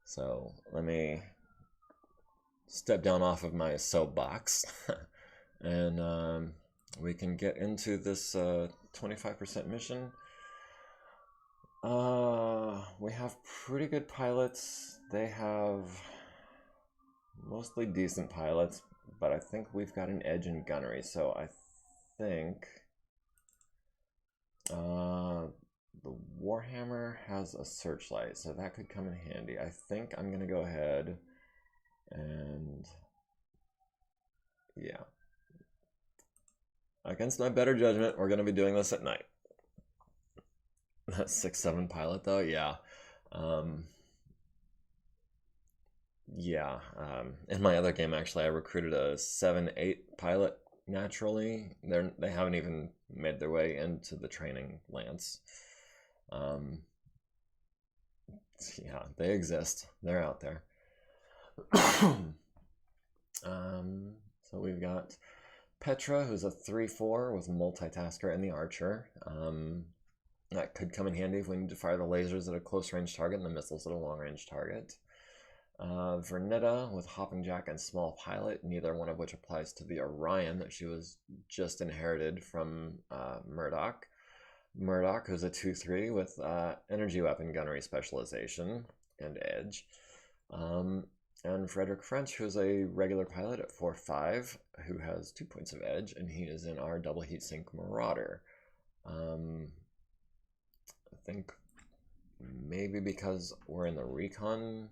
So let me step down off of my soapbox and we can get into this 25% mission. We have pretty good pilots. They have mostly decent pilots, but I think we've got an edge in gunnery, so I think the Warhammer has a searchlight, so that could come in handy. I think I'm gonna go ahead and yeah, against my better judgment, we're gonna be doing this at night. That 6-7 pilot though, yeah. In my other game, actually, I recruited a 7-8 pilot naturally. They haven't even made their way into the training lance. Yeah, they exist. They're out there. So we've got Petra, who's a 3-4 with multitasker and the archer. That could come in handy if we need to fire the lasers at a close range target and the missiles at a long range target. Vernetta with Hopping Jack and Small Pilot, neither one of which applies to the Orion that she was just inherited from Murdoch. Murdoch, who's a 2-3 with Energy Weapon Gunnery Specialization and Edge. And Frederick French, who's a regular pilot at 4-5, who has 2 points of Edge, and he is in our Double Heatsink Marauder. I think maybe because we're in the recon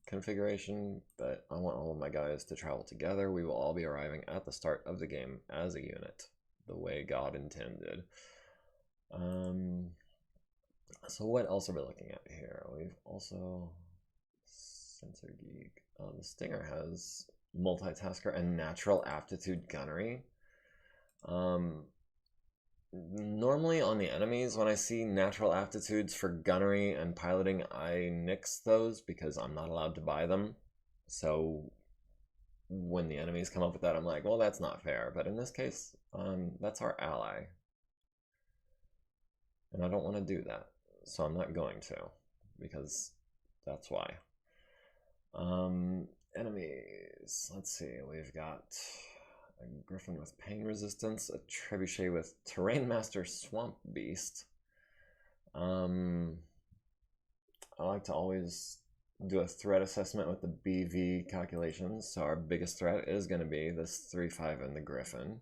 configuration, but I want all of my guys to travel together. We will all be arriving at the start of the game as a unit, the way God intended. So what else are we looking at here? We've also Sensor Geek. The Stinger has multitasker and natural aptitude gunnery. Normally on the enemies, when I see natural aptitudes for gunnery and piloting, I nix those because I'm not allowed to buy them. So when the enemies come up with that, I'm like, well, that's not fair. But in this case, that's our ally. And I don't want to do that. So I'm not going to, because that's why. Enemies, let's see, we've got a Griffin with Pain Resistance, a Trebuchet with Terrain Master Swamp Beast. I like to always do a threat assessment with the BV calculations. So our biggest threat is going to be this 3-5 in the Griffin.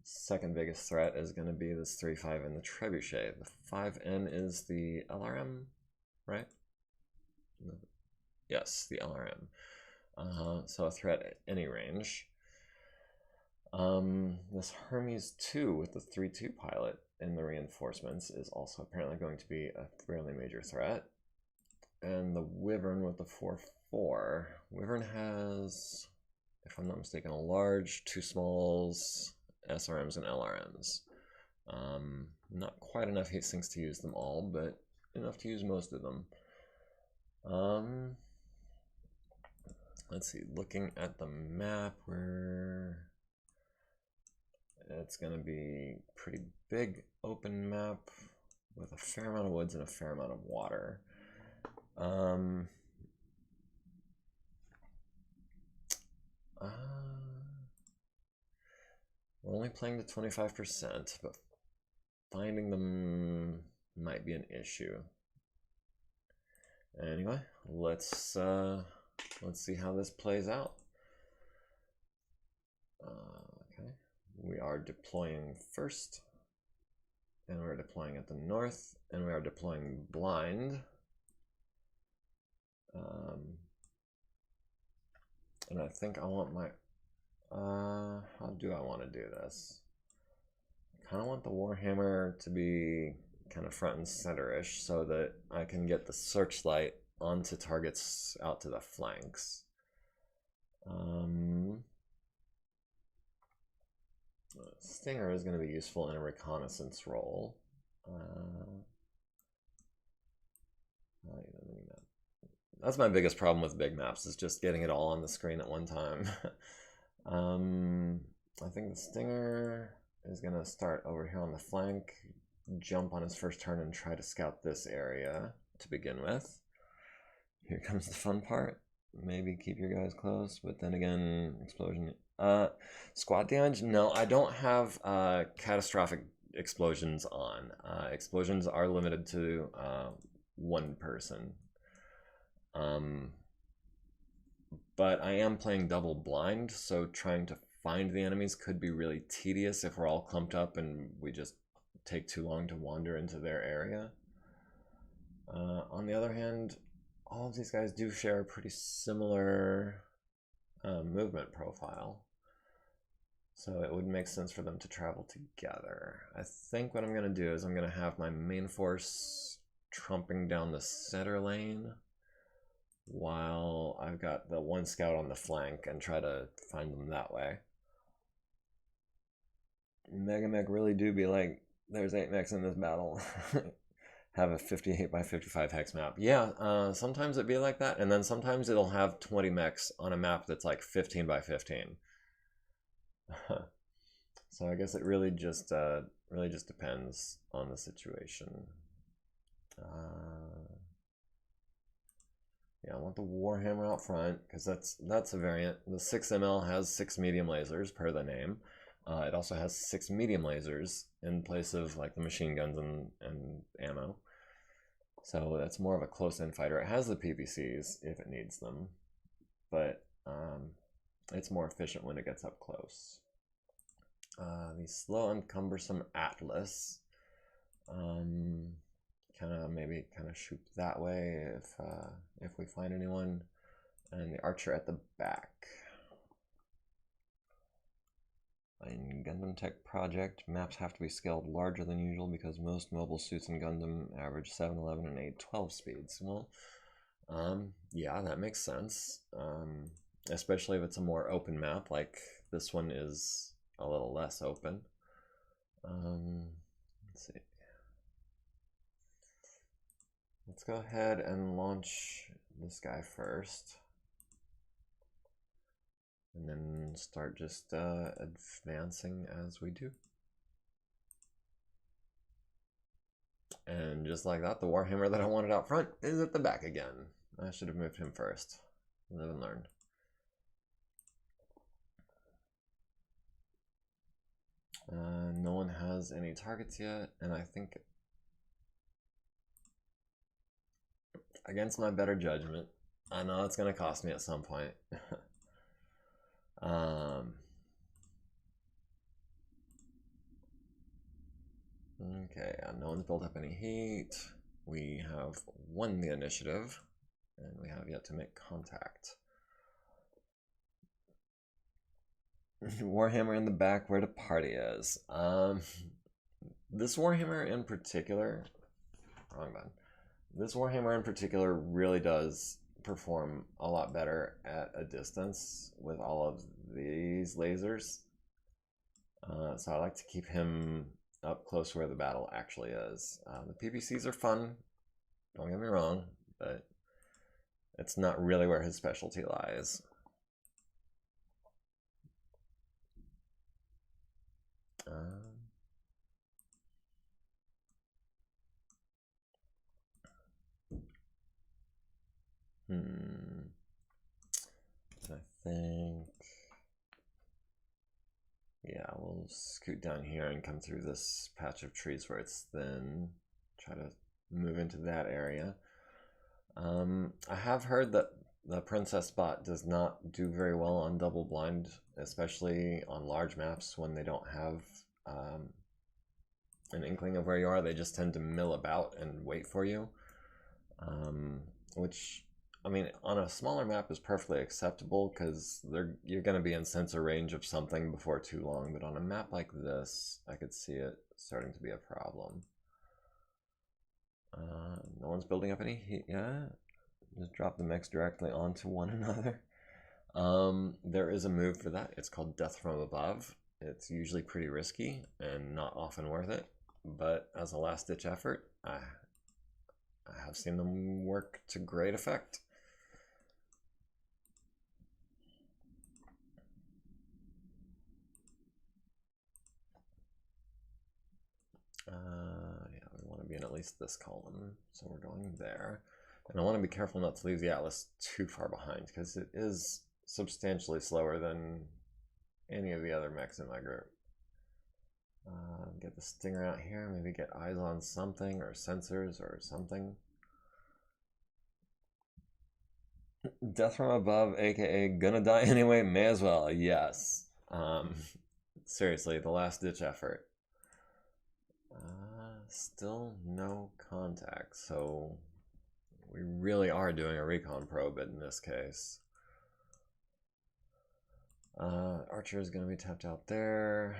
Second biggest threat is going to be this 3-5 in the Trebuchet. The 5N is the LRM, right? Yes, the LRM. So a threat at any range. This Hermes 2 with the 3-2 pilot in the reinforcements is also apparently going to be a fairly major threat. And the Wyvern with the 4-4. Wyvern has, if I'm not mistaken, a large, 2 smalls, SRMs, and LRMs. Not quite enough heat sinks to use them all, but enough to use most of them. Let's see, looking at the map, where it's going to be pretty big open map with a fair amount of woods and a fair amount of water. We're only playing to 25%, but finding them might be an issue. Anyway, let's see how this plays out. Okay, we are deploying first, and we're deploying at the north, and we are deploying blind. And I think I want my How do I want to do this? I kind of want the Warhammer to be kind of front and center-ish so that I can get the searchlight onto targets out to the flanks. Stinger is going to be useful in a reconnaissance role. That's my biggest problem with big maps, is just getting it all on the screen at one time. I think the Stinger is going to start over here on the flank, jump on his first turn and try to scout this area to begin with. Here comes the fun part. Maybe keep your guys close, but then again, explosion. Squad damage? No, I don't have catastrophic explosions on. Explosions are limited to one person. But I am playing double blind, so trying to find the enemies could be really tedious if we're all clumped up and we just take too long to wander into their area. On the other hand, all of these guys do share a pretty similar movement profile, so it would make sense for them to travel together. I think what I'm going to do is I'm going to have my main force trumping down the center lane while I've got the one scout on the flank and try to find them that way. MekHQ really do be like, there's 8 mechs in this battle. Have a 58 by 55 hex map. Yeah, sometimes it'd be like that, and then sometimes it'll have 20 mechs on a map that's like 15 by 15. So I guess it really just depends on the situation. Yeah, I want the Warhammer out front because that's a variant. The 6ML has 6 medium lasers per the name. It also has 6 medium lasers in place of like the machine guns and ammo. So that's more of a close-in fighter. It has the PVCs if it needs them, but it's more efficient when it gets up close. The slow and cumbersome Atlas. Maybe shoot that way if we find anyone, and the archer at the back. In Gundam Tech Project, maps have to be scaled larger than usual because most mobile suits in Gundam average 711 and 812 speeds. Well, yeah, that makes sense. Especially if it's a more open map, like this one is a little less open. Let's see. Let's go ahead and launch this guy first. And then start just advancing as we do. And just like that, the Warhammer that I wanted out front is at the back again. I should have moved him first. Live and learn. No one has any targets yet, and I think against my better judgment, I know it's going to cost me at some point. Okay, no one's built up any heat. We have won the initiative, and we have yet to make contact. Warhammer in the back where the party is. This Warhammer in particular, wrong button. This Warhammer in particular really does perform a lot better at a distance with all of these lasers. So I like to keep him up close where the battle actually is. The PVCs are fun, don't get me wrong, but it's not really where his specialty lies. I think, yeah, we'll scoot down here and come through this patch of trees where it's thin. Try to move into that area. I have heard that the Princess bot does not do very well on double blind, especially on large maps when they don't have an inkling of where you are. They just tend to mill about and wait for you, which I mean, on a smaller map is perfectly acceptable because you're going to be in sensor range of something before too long. But on a map like this, I could see it starting to be a problem. No one's building up any heat yet. Just drop the mechs directly onto one another. There is a move for that. It's called Death from Above. It's usually pretty risky and not often worth it. But as a last-ditch effort, I have seen them work to great effect. Yeah, we want to be in at least this column, so we're going there. And I want to be careful not to leave the Atlas too far behind, because it is substantially slower than any of the other mechs in my group. Get the Stinger out here, maybe get eyes on something, or sensors, or something. Death from Above, aka gonna die anyway, may as well, yes. Seriously, the last ditch effort. Still no contact, so we really are doing a recon probe in this case. Archer is going to be tapped out there.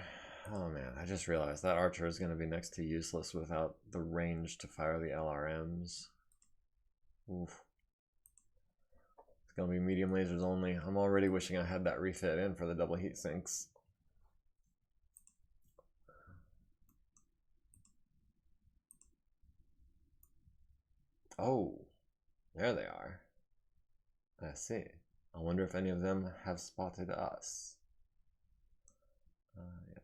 Oh man, I just realized that Archer is going to be next to useless without the range to fire the LRMs. Oof. It's going to be medium lasers only. I'm already wishing I had that refit in for the double heat sinks. Oh, there they are. I see. I wonder if any of them have spotted us. Yeah,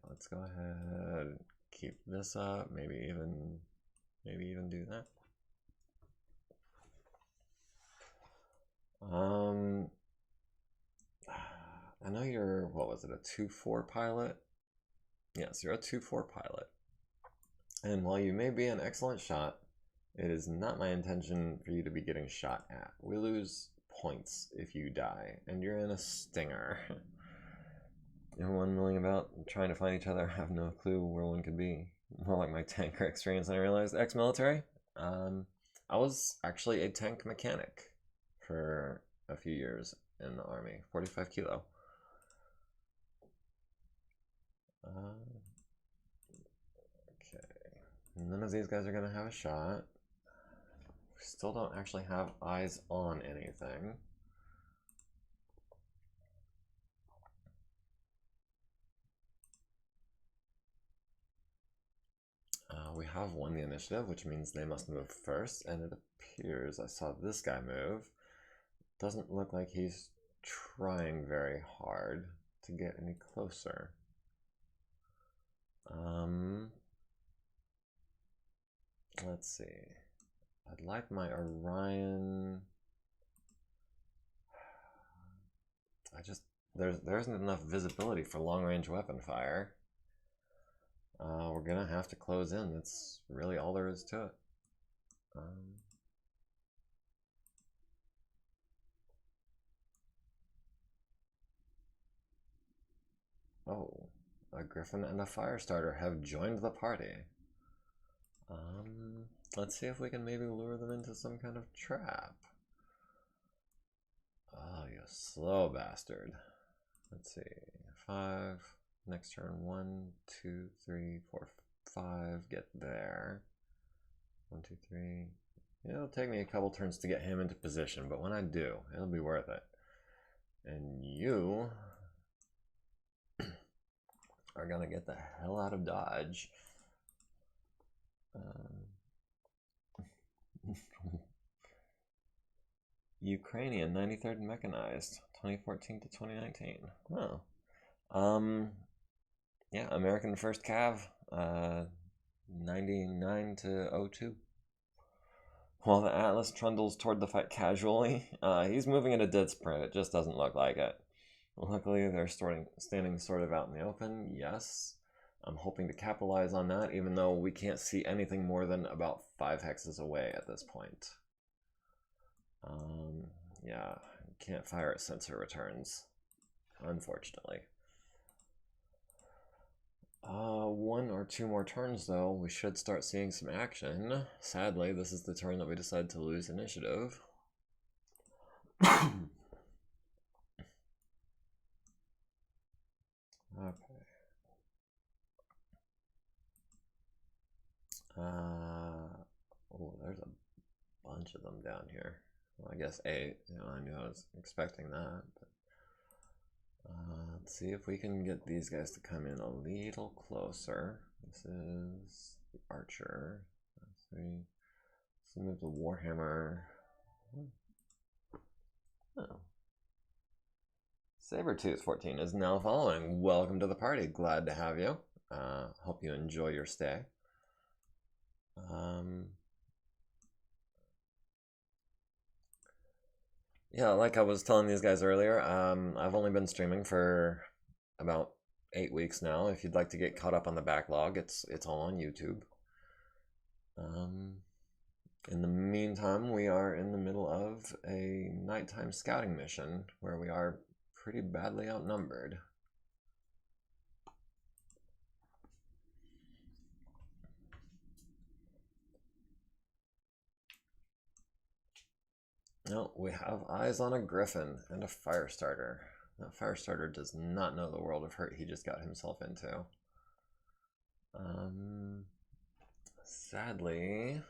let's go ahead and keep this up. Maybe even do that. I know you're, what was it, a 2-4 pilot? Yes, you're a 2-4 pilot. And while you may be an excellent shot, it is not my intention for you to be getting shot at. We lose points if you die, and you're in a Stinger. Everyone milling about trying to find each other, I have no clue where one could be. More like my tanker experience than I realized. Ex-military? I was actually a tank mechanic for a few years in the Army. 45 kilo. Okay. None of these guys are going to have a shot. We still don't actually have eyes on anything. We have won the initiative, which means they must move first, and it appears I saw this guy move. Doesn't look like he's trying very hard to get any closer. Let's see. I'd like my Orion. There isn't enough visibility for long-range weapon fire. We're gonna have to close in. That's really all there is to it. Oh, a Griffin and a Firestarter have joined the party. Let's see if we can maybe lure them into some kind of trap. Oh, you slow bastard. Let's see. 5. Next turn, 1, 2, 3, 4, 5. Get there. 1, 2, 3. It'll take me a couple turns to get him into position, but when I do, it'll be worth it. And you are gonna get the hell out of Dodge. Ukrainian 93rd Mechanized, 2014 to 2019. Oh. Yeah, American 1st Cav, 99 to 02. While the Atlas trundles toward the fight casually, he's moving at a dead sprint. It just doesn't look like it. Luckily, they're standing sort of out in the open, yes. I'm hoping to capitalize on that, even though we can't see anything more than about 5 hexes away at this point. Yeah, can't fire at sensor returns, unfortunately. 1 or 2 more turns, though, we should start seeing some action. Sadly, this is the turn that we decide to lose initiative. Okay. Oh, there's a bunch of them down here. Well, I guess 8. I knew I was expecting that. But, let's see if we can get these guys to come in a little closer. This is the archer. Let's see. Let's move the warhammer. Oh. Sabertooth14 is now following. Welcome to the party. Glad to have you. Hope you enjoy your stay. Yeah, like I was telling these guys earlier, I've only been streaming for about 8 weeks now. If you'd like to get caught up on the backlog, it's all on YouTube. In the meantime, we are in the middle of a nighttime scouting mission where we are pretty badly outnumbered. No, we have eyes on a griffin and a fire starter. That fire starter does not know the world of hurt he just got himself into. Sadly,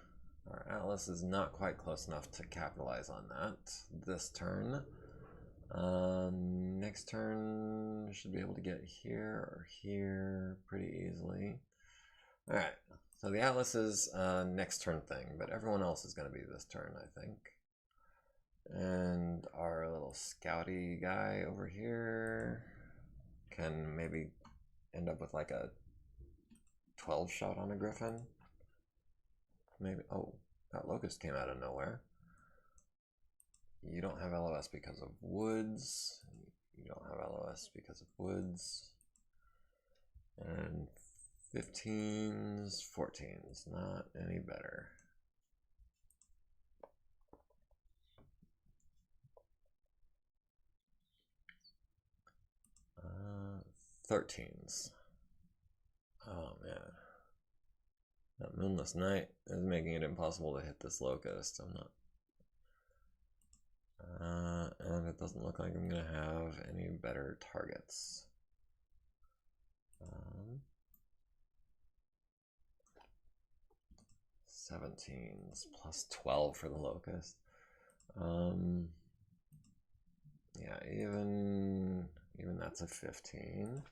our Atlas is not quite close enough to capitalize on that this turn. Next turn, should be able to get here or here pretty easily. Alright, so the Atlas is next turn thing, but everyone else is going to be this turn, I think. And our little scouty guy over here can maybe end up with like a 12 shot on a griffin. Maybe. Oh, that locust came out of nowhere. You don't have LOS because of woods. You don't have LOS because of woods. And 15s, 14s, not any better. 13s. Oh man. That moonless night is making it impossible to hit this locust. I'm not. And it doesn't look like I'm going to have any better targets. 17s plus 12 for the locust. Yeah, even that's a 15.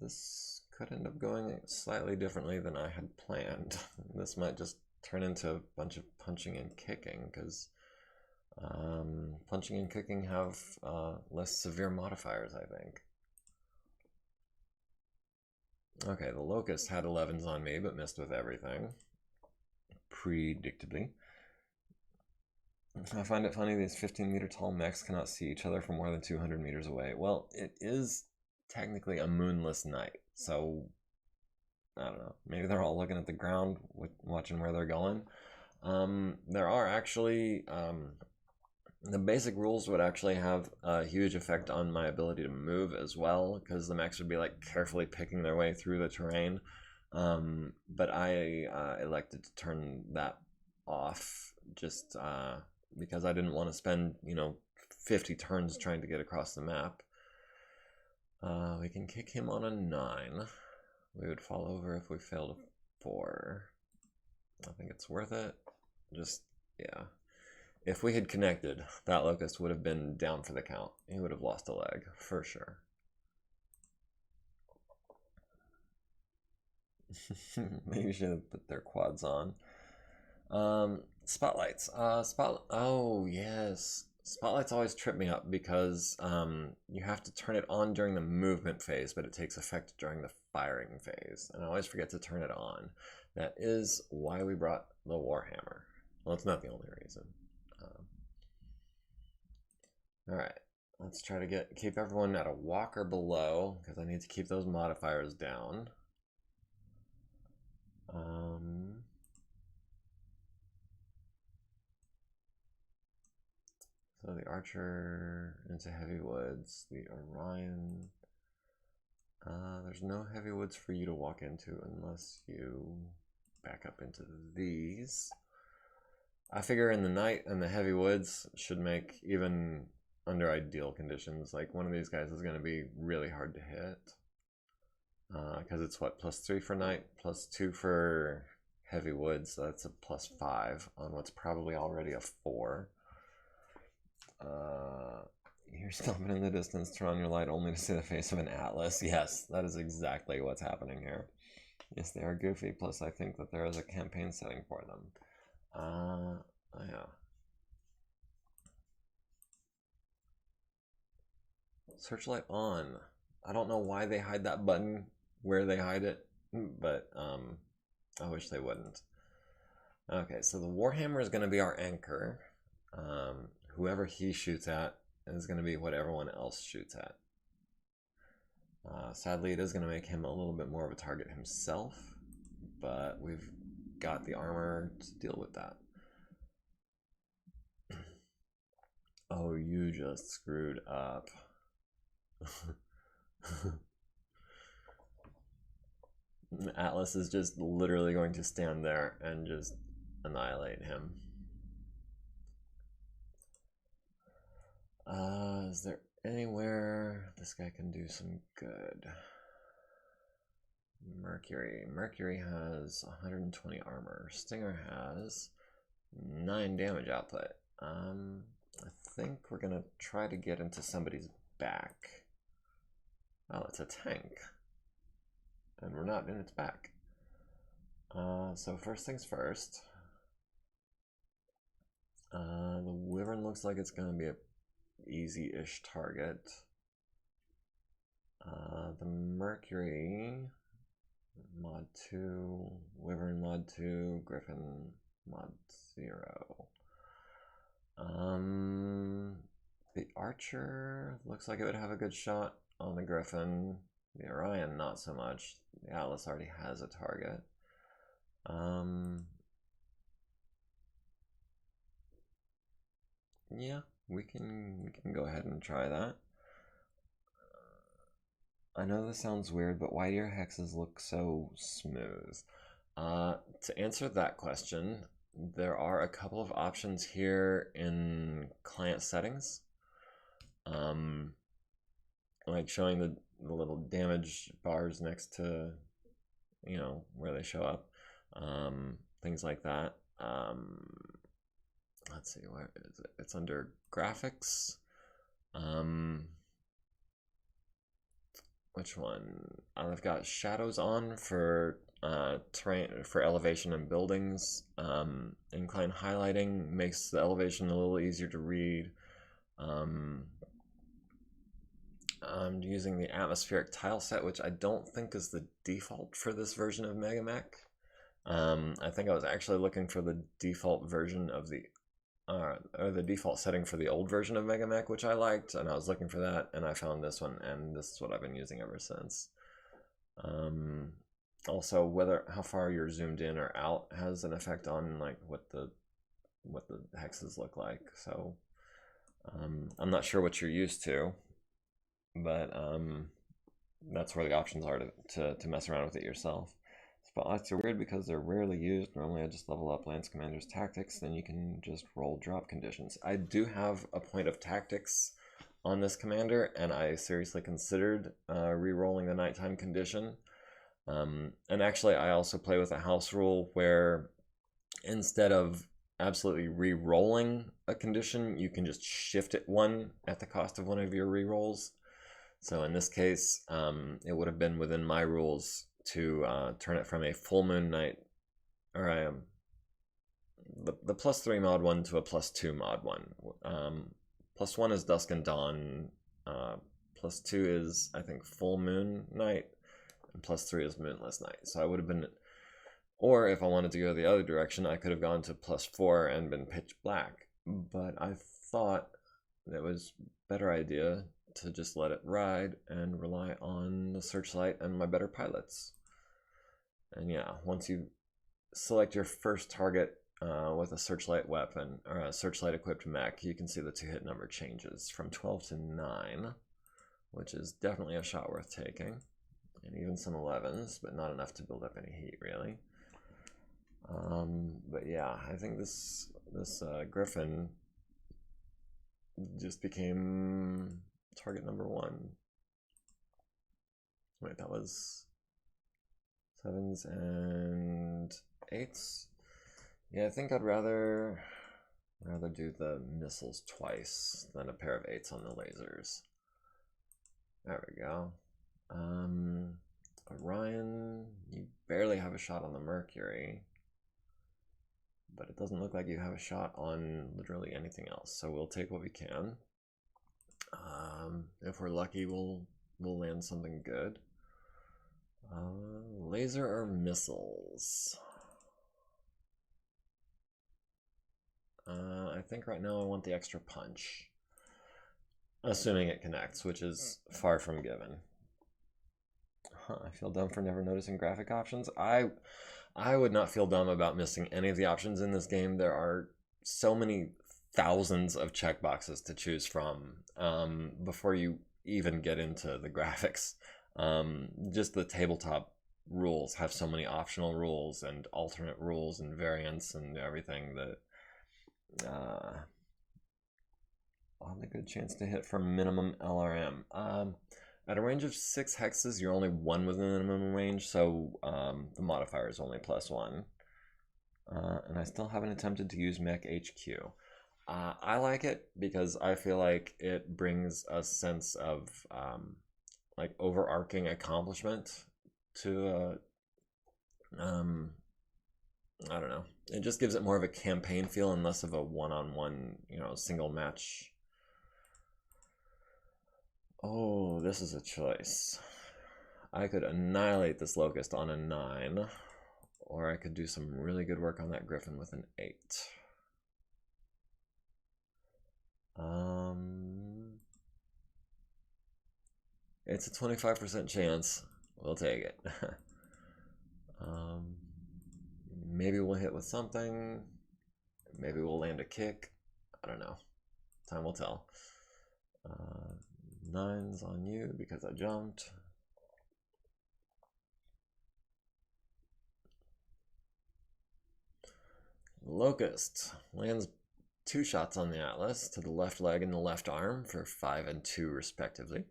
This could end up going slightly differently than I had planned. This might just turn into a bunch of punching and kicking, because punching and kicking have less severe modifiers, I think. Okay, the locust had 11s on me, but missed with everything. Predictably. I find it funny these 15-meter tall mechs cannot see each other from more than 200 meters away. Well, it is technically a moonless night, so I don't know. Maybe they're all looking at the ground, watching where they're going. There are actually the basic rules would actually have a huge effect on my ability to move as well, because the mechs would be like carefully picking their way through the terrain. But I elected to turn that off just because I didn't want to spend 50 turns trying to get across the map. We can kick him on a 9. We would fall over if we failed a 4. I think it's worth it. Just, yeah. If we had connected, that locust would have been down for the count. He would have lost a leg, for sure. Maybe should have put their quads on. Spotlights. Oh, yes. Spotlights always trip me up because you have to turn it on during the movement phase, but it takes effect during the firing phase. And I always forget to turn it on. That is why we brought the Warhammer. Well, it's not the only reason. Alright, let's try to keep everyone at a walk or below, because I need to keep those modifiers down. So the archer into heavy woods, the Orion. There's no heavy woods for you to walk into unless you back up into these. I figure in the night and the heavy woods should make, even under ideal conditions, like one of these guys is going to be really hard to hit. Because it's what, +3 for night, +2 for heavy woods, so that's a +5 on what's probably already a 4. You hear stomping in the distance, turn on your light only to see the face of an atlas. Yes, that is exactly what's happening here. Yes, they are goofy, plus I think that there is a campaign setting for them. Yeah. Searchlight on. I don't know why they hide that button where they hide it, but I wish they wouldn't. Okay, so the Warhammer is going to be our anchor. Whoever he shoots at is going to be what everyone else shoots at. Sadly, it is going to make him a little bit more of a target himself, but we've got the armor to deal with that. Oh, you just screwed up. Atlas is just literally going to stand there and just annihilate him. Is there anywhere this guy can do some good? Mercury has 120 armor. Stinger has 9 damage output. I think we're gonna try to get into somebody's back. Oh, it's a tank. And we're not in its back. So first things first. The Wyvern looks like it's gonna be a easy-ish target. The Mercury mod 2, Wyvern mod 2, Griffin mod 0. The Archer looks like it would have a good shot on the Griffin. The Orion not so much. The Atlas already has a target. Yeah, we can go ahead and try that. I know this sounds weird, but why do your hexes look so smooth? To answer that question, there are a couple of options here in client settings. Like showing the little damage bars next to, you know, where they show up. Things like that. Let's see, where is it? It's under graphics. Which one? I've got shadows on for terrain, for elevation and buildings. Incline highlighting makes the elevation a little easier to read. I'm using the atmospheric tile set, which I don't think is the default for this version of MekHQ. I think I was actually looking for the default version of the or the default setting for the old version of MekHQ, which I liked, and I was looking for that, and I found this one, and this is what I've been using ever since. Also, how far you're zoomed in or out has an effect on like what the hexes look like. So I'm not sure what you're used to, but that's where the options are to mess around with it yourself. Spotlights are weird because they're rarely used. Normally I just level up Lance Commander's tactics, then you can just roll drop conditions. I do have a point of tactics on this commander, and I seriously considered re-rolling the nighttime condition. And actually I also play with a house rule where instead of absolutely re-rolling a condition, you can just shift it one at the cost of one of your re-rolls. So in this case, it would have been within my rules to turn it from a full moon night, or the +3 mod 1 to a +2 mod 1. +1 is dusk and dawn, +2 is, I think, full moon night, and +3 is moonless night. So I would have been, or if I wanted to go the other direction, I could have gone to +4 and been pitch black. But I thought it was a better idea to just let it ride and rely on the searchlight and my better pilots. And yeah, once you select your first target with a searchlight weapon or a searchlight equipped mech, you can see the 2-hit number changes from 12 to 9, which is definitely a shot worth taking, and even some 11s, but not enough to build up any heat really. But yeah, I think this Griffin just became target number 1. Wait, that was 7s and 8s. Yeah, I think I'd rather do the missiles twice than a pair of 8s on the lasers. There we go. Orion, you barely have a shot on the Mercury, but it doesn't look like you have a shot on literally anything else. So we'll take what we can. If we're lucky, we'll land something good. Laser or missiles? I think right now I want the extra punch. Assuming it connects, which is far from given. I feel dumb for never noticing graphic options. I would not feel dumb about missing any of the options in this game. There are so many thousands of checkboxes to choose from before you even get into the graphics. Just the tabletop rules have so many optional rules and alternate rules and variants and everything that on the good chance to hit for minimum LRM. At a range of 6 hexes, you're only 1 within the minimum range, so the modifier is only +1. And I still haven't attempted to use MekHQ. I like it because I feel like it brings a sense of like overarching accomplishment to I don't know. It just gives it more of a campaign feel and less of a one-on-one, single match. Oh, this is a choice. I could annihilate this Locust on a 9, or I could do some really good work on that Griffin with an 8. It's a 25% chance. We'll take it. Maybe we'll hit with something. Maybe we'll land a kick. I don't know. Time will tell. 9's on you because I jumped. Locust lands 2 shots on the Atlas to the left leg and the left arm for 5 and 2 respectively.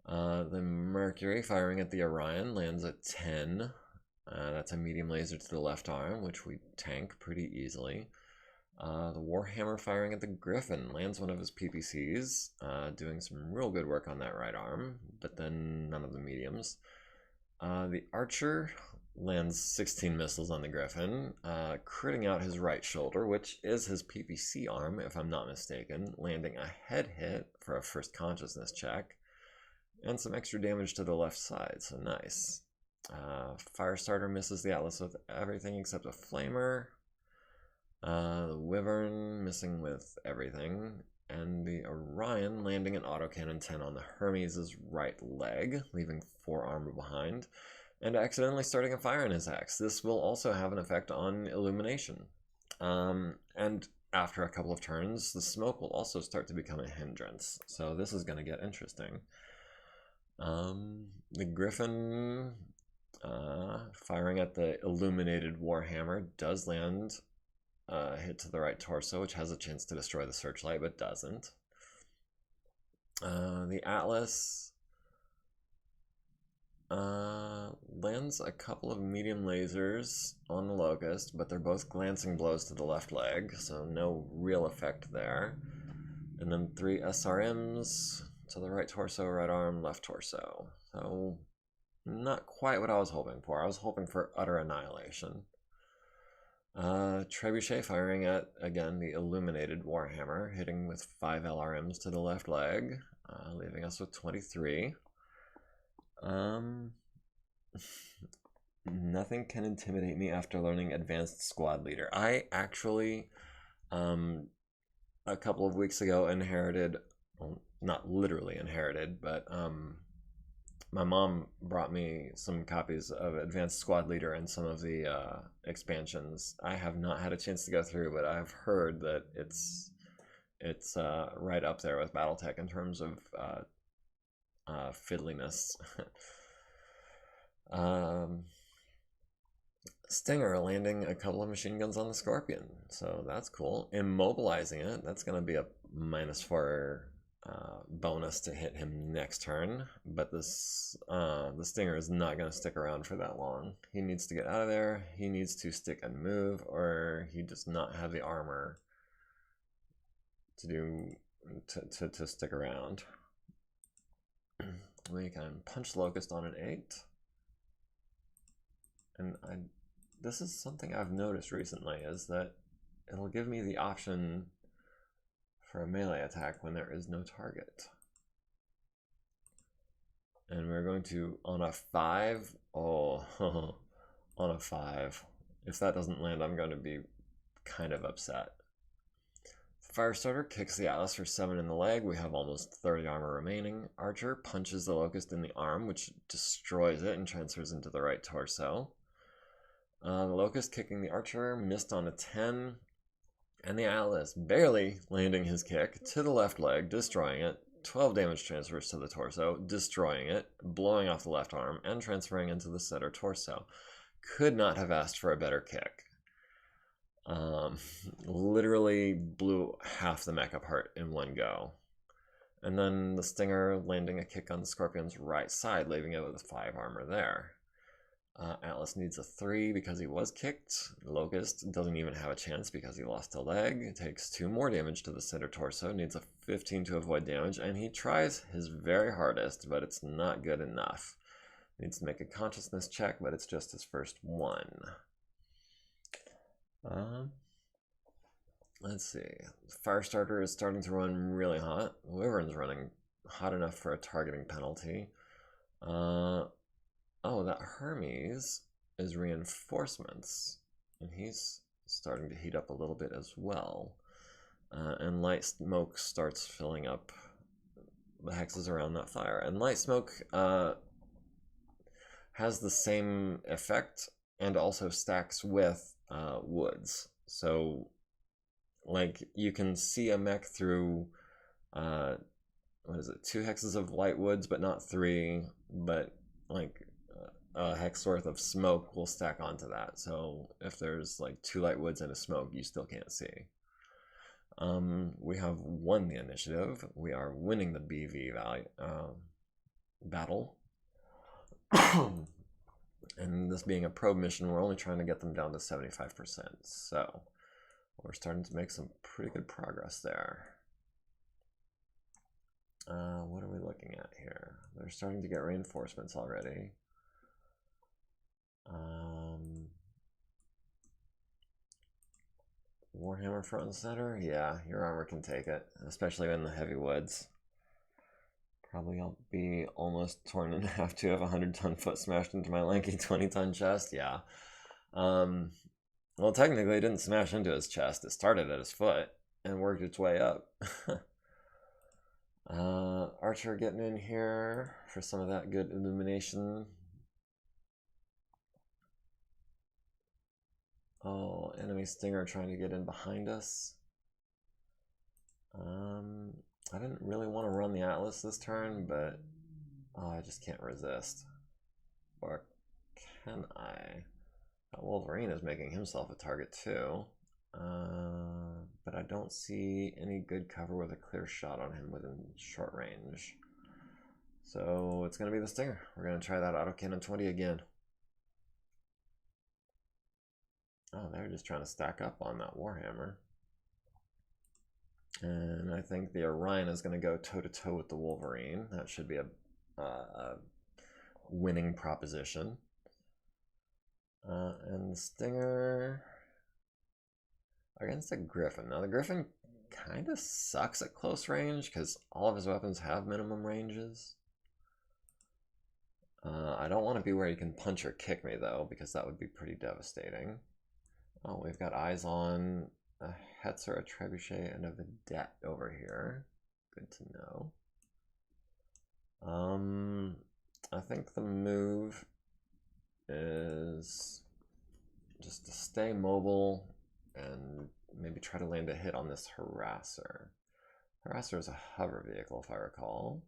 The Mercury firing at the Orion lands at 10. That's a medium laser to the left arm, which we tank pretty easily. The Warhammer firing at the Griffin lands one of his PPCs, doing some real good work on that right arm, but then none of the mediums. The Archer lands 16 missiles on the Griffin, critting out his right shoulder, which is his PPC arm, if I'm not mistaken, landing a head hit for a first consciousness check, and some extra damage to the left side, so nice. Firestarter misses the Atlas with everything except a Flamer. The Wyvern missing with everything, and the Orion landing an autocannon 10 on the Hermes' right leg, leaving 4 armor behind, and accidentally starting a fire in his axe. This will also have an effect on illumination. And after a couple of turns, the smoke will also start to become a hindrance. So this is going to get interesting. The Griffin firing at the illuminated Warhammer does land hit to the right torso, which has a chance to destroy the searchlight, but doesn't. The Atlas lands a couple of medium lasers on the Locust, but they're both glancing blows to the left leg, so no real effect there. And then 3 SRMs to the right torso, right arm, left torso. So not quite what I was hoping for. I was hoping for utter annihilation. Trebuchet firing at, again, the illuminated Warhammer, hitting with 5 LRMs to the left leg, leaving us with 23. Nothing can intimidate me after learning Advanced Squad Leader. I actually, a couple of weeks ago inherited, well, not literally inherited, but my mom brought me some copies of Advanced Squad Leader and some of the expansions. I have not had a chance to go through, but I've heard that it's right up there with BattleTech in terms of fiddliness. Stinger landing a couple of machine guns on the Scorpion, so that's cool. Immobilizing it, that's going to be a -4 bonus to hit him next turn, but this the Stinger is not going to stick around for that long. He needs to get out of there, he needs to stick and move, or he does not have the armor to stick around. We can punch Locust on an 8. And this is something I've noticed recently, is that it'll give me the option for a melee attack when there is no target. And we're going to, on a 5, oh, on a 5. If that doesn't land, I'm going to be kind of upset. Firestarter kicks the Atlas for 7 in the leg. We have almost 30 armor remaining. Archer punches the Locust in the arm, which destroys it and transfers into the right torso. The Locust kicking the Archer, missed on a 10. And the Atlas barely landing his kick to the left leg, destroying it. 12 damage transfers to the torso, destroying it, blowing off the left arm, and transferring into the center torso. Could not have asked for a better kick. Literally blew half the mech apart in one go. And then the Stinger landing a kick on the Scorpion's right side, leaving it with 5 armor there. Atlas needs a 3 because he was kicked. Locust doesn't even have a chance because he lost a leg. It takes 2 more damage to the center torso, needs a 15 to avoid damage, and he tries his very hardest, but it's not good enough. Needs to make a consciousness check, but it's just his first one. Let's see. Firestarter is starting to run really hot. Wyvern's running hot enough for a targeting penalty. Oh, that Hermes is reinforcements, and he's starting to heat up a little bit as well. And light smoke starts filling up the hexes around that fire. And light smoke has the same effect and also stacks with woods. So, like, you can see a mech through, what is it, 2 hexes of light woods, but not 3, but, like, a hex worth of smoke will stack onto that. So if there's like 2 light woods and a smoke, you still can't see. We have won the initiative. We are winning the BV battle. And this being a probe mission, we're only trying to get them down to 75%. So we're starting to make some pretty good progress there. What are we looking at here? They're starting to get reinforcements already. Warhammer front and center? Yeah, your armor can take it, especially in the heavy woods. Probably I'll be almost torn in half to have a 100-ton foot smashed into my lanky 20-ton chest. Yeah. Well, technically it didn't smash into his chest. It started at his foot and worked its way up. Archer getting in here for some of that good illumination. Oh, enemy Stinger trying to get in behind us. I didn't really want to run the Atlas this turn, but I just can't resist. Or can I? That Wolverine is making himself a target too. But I don't see any good cover with a clear shot on him within short range. So it's going to be the Stinger. We're going to try that autocannon 20 again. Oh, they're just trying to stack up on that Warhammer. And I think the Orion is going to go toe-to-toe with the Wolverine. That should be a winning proposition. And the Stinger against the Griffin. Now, the Griffin kind of sucks at close range because all of his weapons have minimum ranges. I don't want to be where he can punch or kick me, though, because that would be pretty devastating. Oh, we've got eyes on a Hetzer, a Trebuchet, and a Vedette over here. Good to know. I think the move is just to stay mobile and maybe try to land a hit on this Harasser. Harasser is a hover vehicle, if I recall.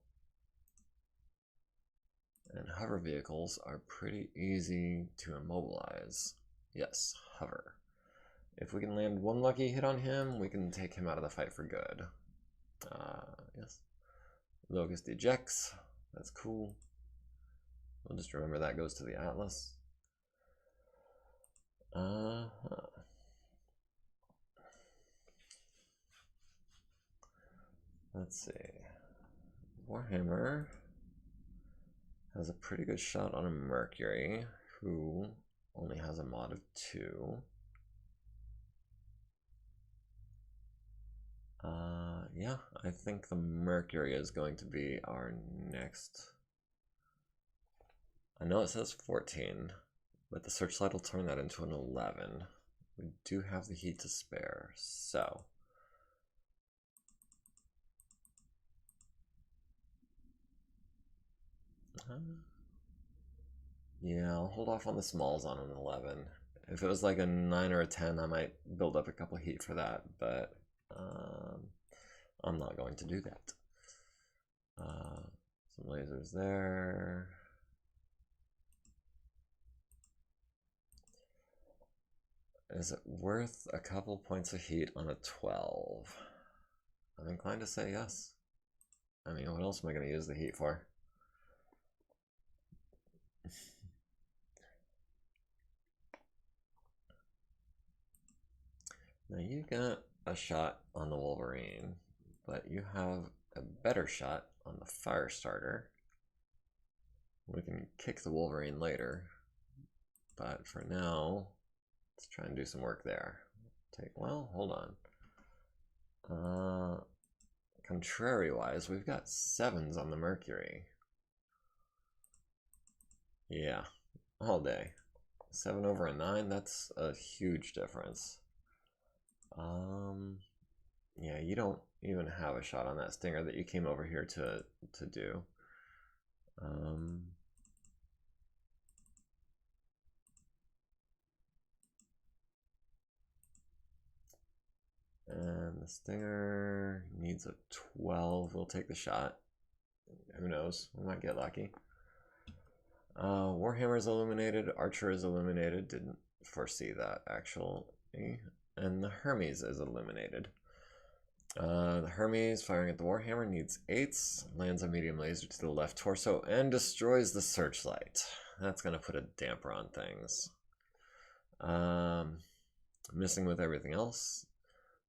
And hover vehicles are pretty easy to immobilize. Yes, hover. If we can land one lucky hit on him, we can take him out of the fight for good. Yes. Locust ejects. That's cool. We'll just remember that goes to the Atlas. Let's see. Warhammer has a pretty good shot on a Mercury, who only has a mod of 2. Yeah, I think the Mercury is going to be our next. I know it says 14, but the Searchlight will turn that into an 11. We do have the heat to spare, so. Yeah, I'll hold off on the smalls on an 11. If it was like a 9 or a 10, I might build up a couple heat for that, but I'm not going to do that. Some lasers there. Is it worth a couple points of heat on a 12? I'm inclined to say yes. I mean, what else am I going to use the heat for? Now you got a shot on the Wolverine, but you have a better shot on the Firestarter. We can kick the Wolverine later, but for now, let's try and do some work there. Well, hold on. Contrary-wise, we've got 7s on the Mercury. Yeah, all day. 7 over a 9, that's a huge difference. Yeah, you don't even have a shot on that Stinger that you came over here to do. And the Stinger needs a 12. We'll take the shot. Who knows? We might get lucky. Warhammer is illuminated. Archer is illuminated. Didn't foresee that, actually. And the Hermes is illuminated. The Hermes, firing at the Warhammer, needs 8s. Lands a medium laser to the left torso and destroys the Searchlight. That's going to put a damper on things. Missing with everything else.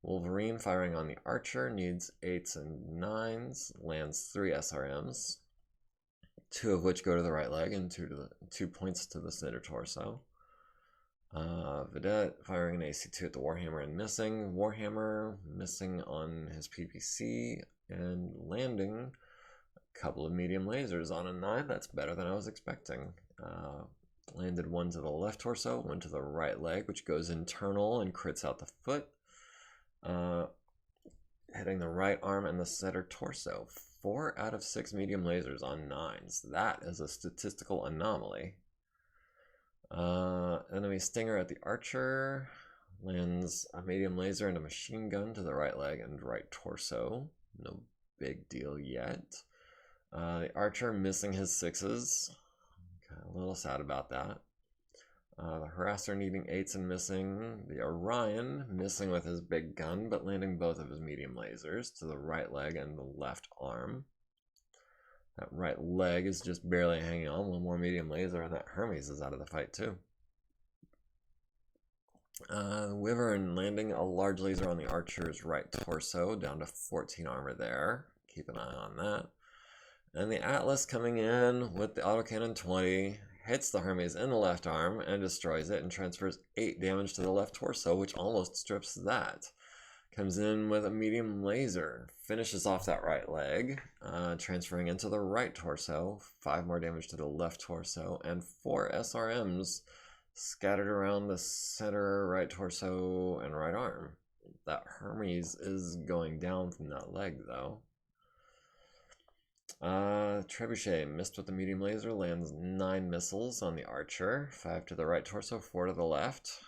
Wolverine, firing on the Archer, needs 8s and 9s. Lands 3 SRMs. 2 of which go to the right leg and 2 points to the center torso. Vedette firing an AC2 at the Warhammer and missing. Warhammer missing on his PPC and landing a couple of medium lasers on a 9. That's better than I was expecting. Landed 1 to the left torso, 1 to the right leg, which goes internal and crits out the foot. Hitting the right arm and the center torso. 4 out of 6 medium lasers on 9s. That is a statistical anomaly. Enemy Stinger at the Archer. Lands a medium laser and a machine gun to the right leg and right torso. No big deal yet. The Archer missing his 6s. Okay, a little sad about that. The Harasser needing 8s and missing. The Orion missing with his big gun, but landing both of his medium lasers to the right leg and the left arm. That right leg is just barely hanging on. 1 more medium laser, and that Hermes is out of the fight too. Wyvern landing a large laser on the Archer's right torso, down to 14 armor there. Keep an eye on that. And the Atlas coming in with the autocannon 20, hits the Hermes in the left arm and destroys it and transfers 8 damage to the left torso, which almost strips that. Comes in with a medium laser, finishes off that right leg, transferring into the right torso, 5 more damage to the left torso, and 4 SRMs scattered around the center right torso and right arm. That Hermes is going down from that leg, though. Trebuchet missed with the medium laser, lands 9 missiles on the Archer, 5 to the right torso, 4 to the left.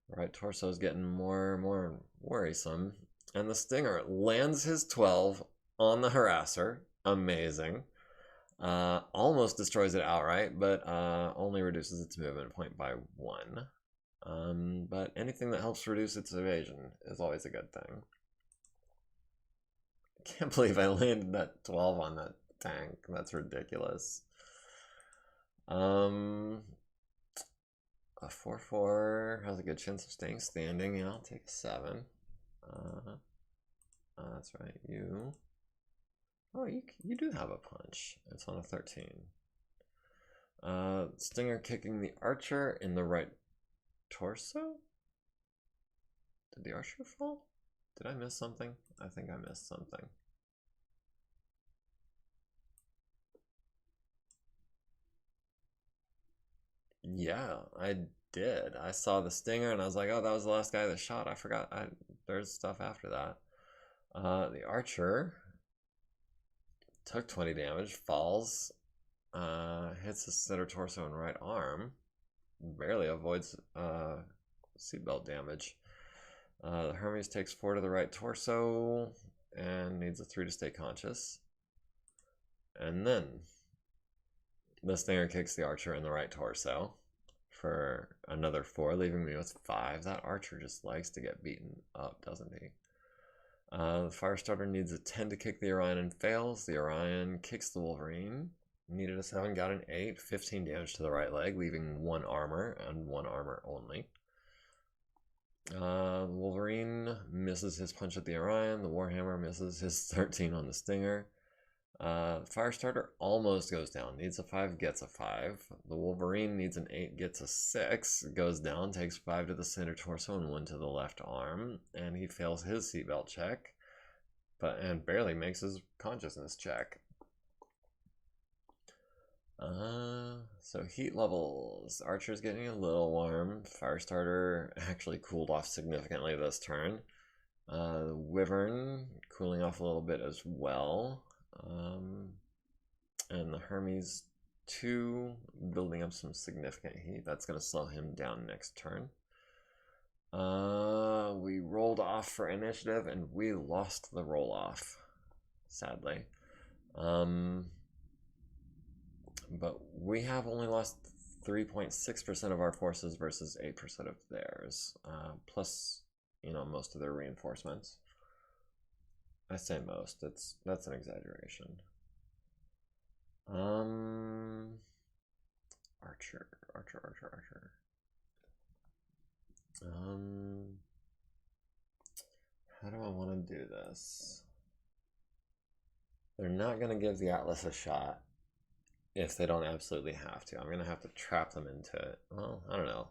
Right torso is getting more and more worrisome. And the Stinger lands his 12 on the Harasser. Amazing. Almost destroys it outright, but only reduces its movement point by 1. But anything that helps reduce its evasion is always a good thing. I can't believe I landed that 12 on that tank. That's ridiculous. A 4/4 has a good chance of staying standing. Yeah, I'll take a 7. That's right, you. Oh, you do have a punch. It's on a 13. Stinger kicking the archer in the right torso? Did the archer fall? Did I miss something? I think I missed something. Yeah, I did. I saw the stinger and I was like, oh, that was the last guy that shot. I forgot. There's stuff after that. The archer took 20 damage, falls, hits his center torso and right arm, barely avoids seatbelt damage. The Hermes takes 4 to the right torso and needs a 3 to stay conscious. And then the stinger kicks the archer in the right torso for another 4, leaving me with 5. That archer just likes to get beaten up, doesn't he? The Firestarter needs a 10 to kick the Orion and fails. The Orion kicks the Wolverine. Needed a 7, got an 8. 15 damage to the right leg, leaving 1 armor and 1 armor only. The Wolverine misses his punch at the Orion. The Warhammer misses his 13 on the Stinger. Firestarter almost goes down. Needs a 5, gets a 5. The Wolverine needs an 8, gets a 6. Goes down, takes 5 to the center torso and 1 to the left arm. And he fails his seatbelt check. And barely makes his consciousness check. So heat levels. Archer's getting a little warm. Firestarter actually cooled off significantly this turn. Wyvern cooling off a little bit as well. And the Hermes 2 building up some significant heat. That's going to slow him down next turn. We rolled off for initiative and we lost the roll off, sadly. But we have only lost 3.6% of our forces versus 8% of theirs, plus, most of their reinforcements. I say most. That's an exaggeration. Archer. How do I want to do this? They're not going to give the Atlas a shot if they don't absolutely have to. I'm going to have to trap them into it. Well, I don't know.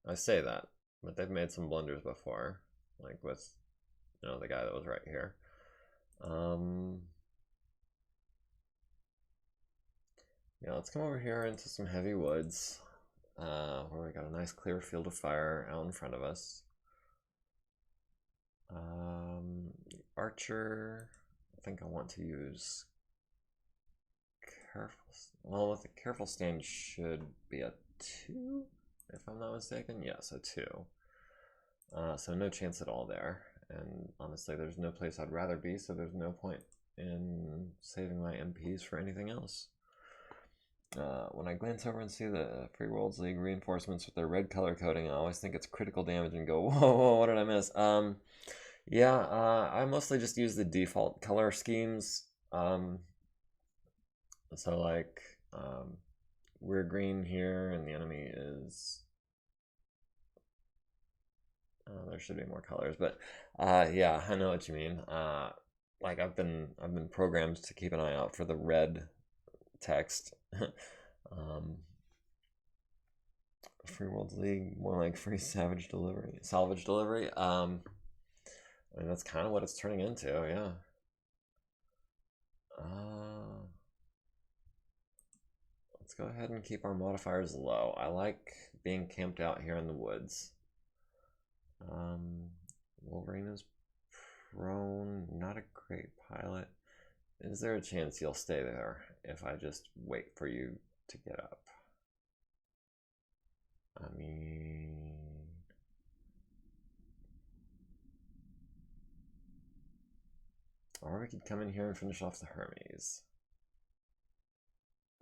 I say that, but they've made some blunders before, like with, the guy that was right here. Yeah, let's come over here into some heavy woods, where we got a nice clear field of fire out in front of us. The archer, I think I want to use careful. Well, with a careful stand should be a 2, if I'm not mistaken. Yes, a 2. So no chance at all there. And honestly, there's no place I'd rather be, so there's no point in saving my MPs for anything else. When I glance over and see the Free Worlds League reinforcements with their red color coding, I always think it's critical damage and go, whoa, what did I miss? I mostly just use the default color schemes. So like, we're green here and the enemy is, there should be more colors, but yeah, I know what you mean. Like I've been programmed to keep an eye out for the red text. Free World League, more like free salvage delivery. I mean, that's kind of what it's turning into, yeah. Let's go ahead and keep our modifiers low. I like being camped out here in the woods. Wolverine is prone, not a great pilot. Is there a chance you'll stay there if I just wait for you to get up? I mean, or we could come in here and finish off the Hermes.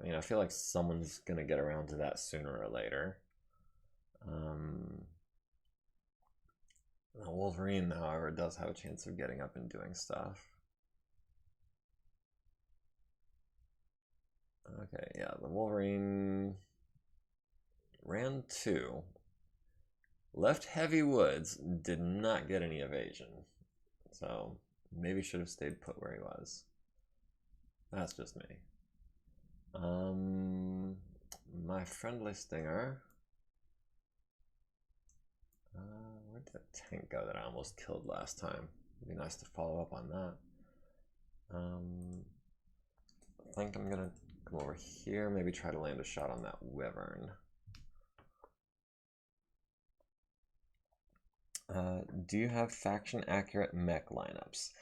I mean, I feel like someone's gonna get around to that sooner or later. The Wolverine, however, does have a chance of getting up and doing stuff. Okay, yeah, the Wolverine ran 2. Left heavy woods, did not get any evasion. So maybe should have stayed put where he was. That's just me. My friendly stinger. Where did that tank go that I almost killed last time? It'd be nice to follow up on that. I think I'm gonna come over here, maybe try to land a shot on that wyvern. Do you have faction accurate mech lineups?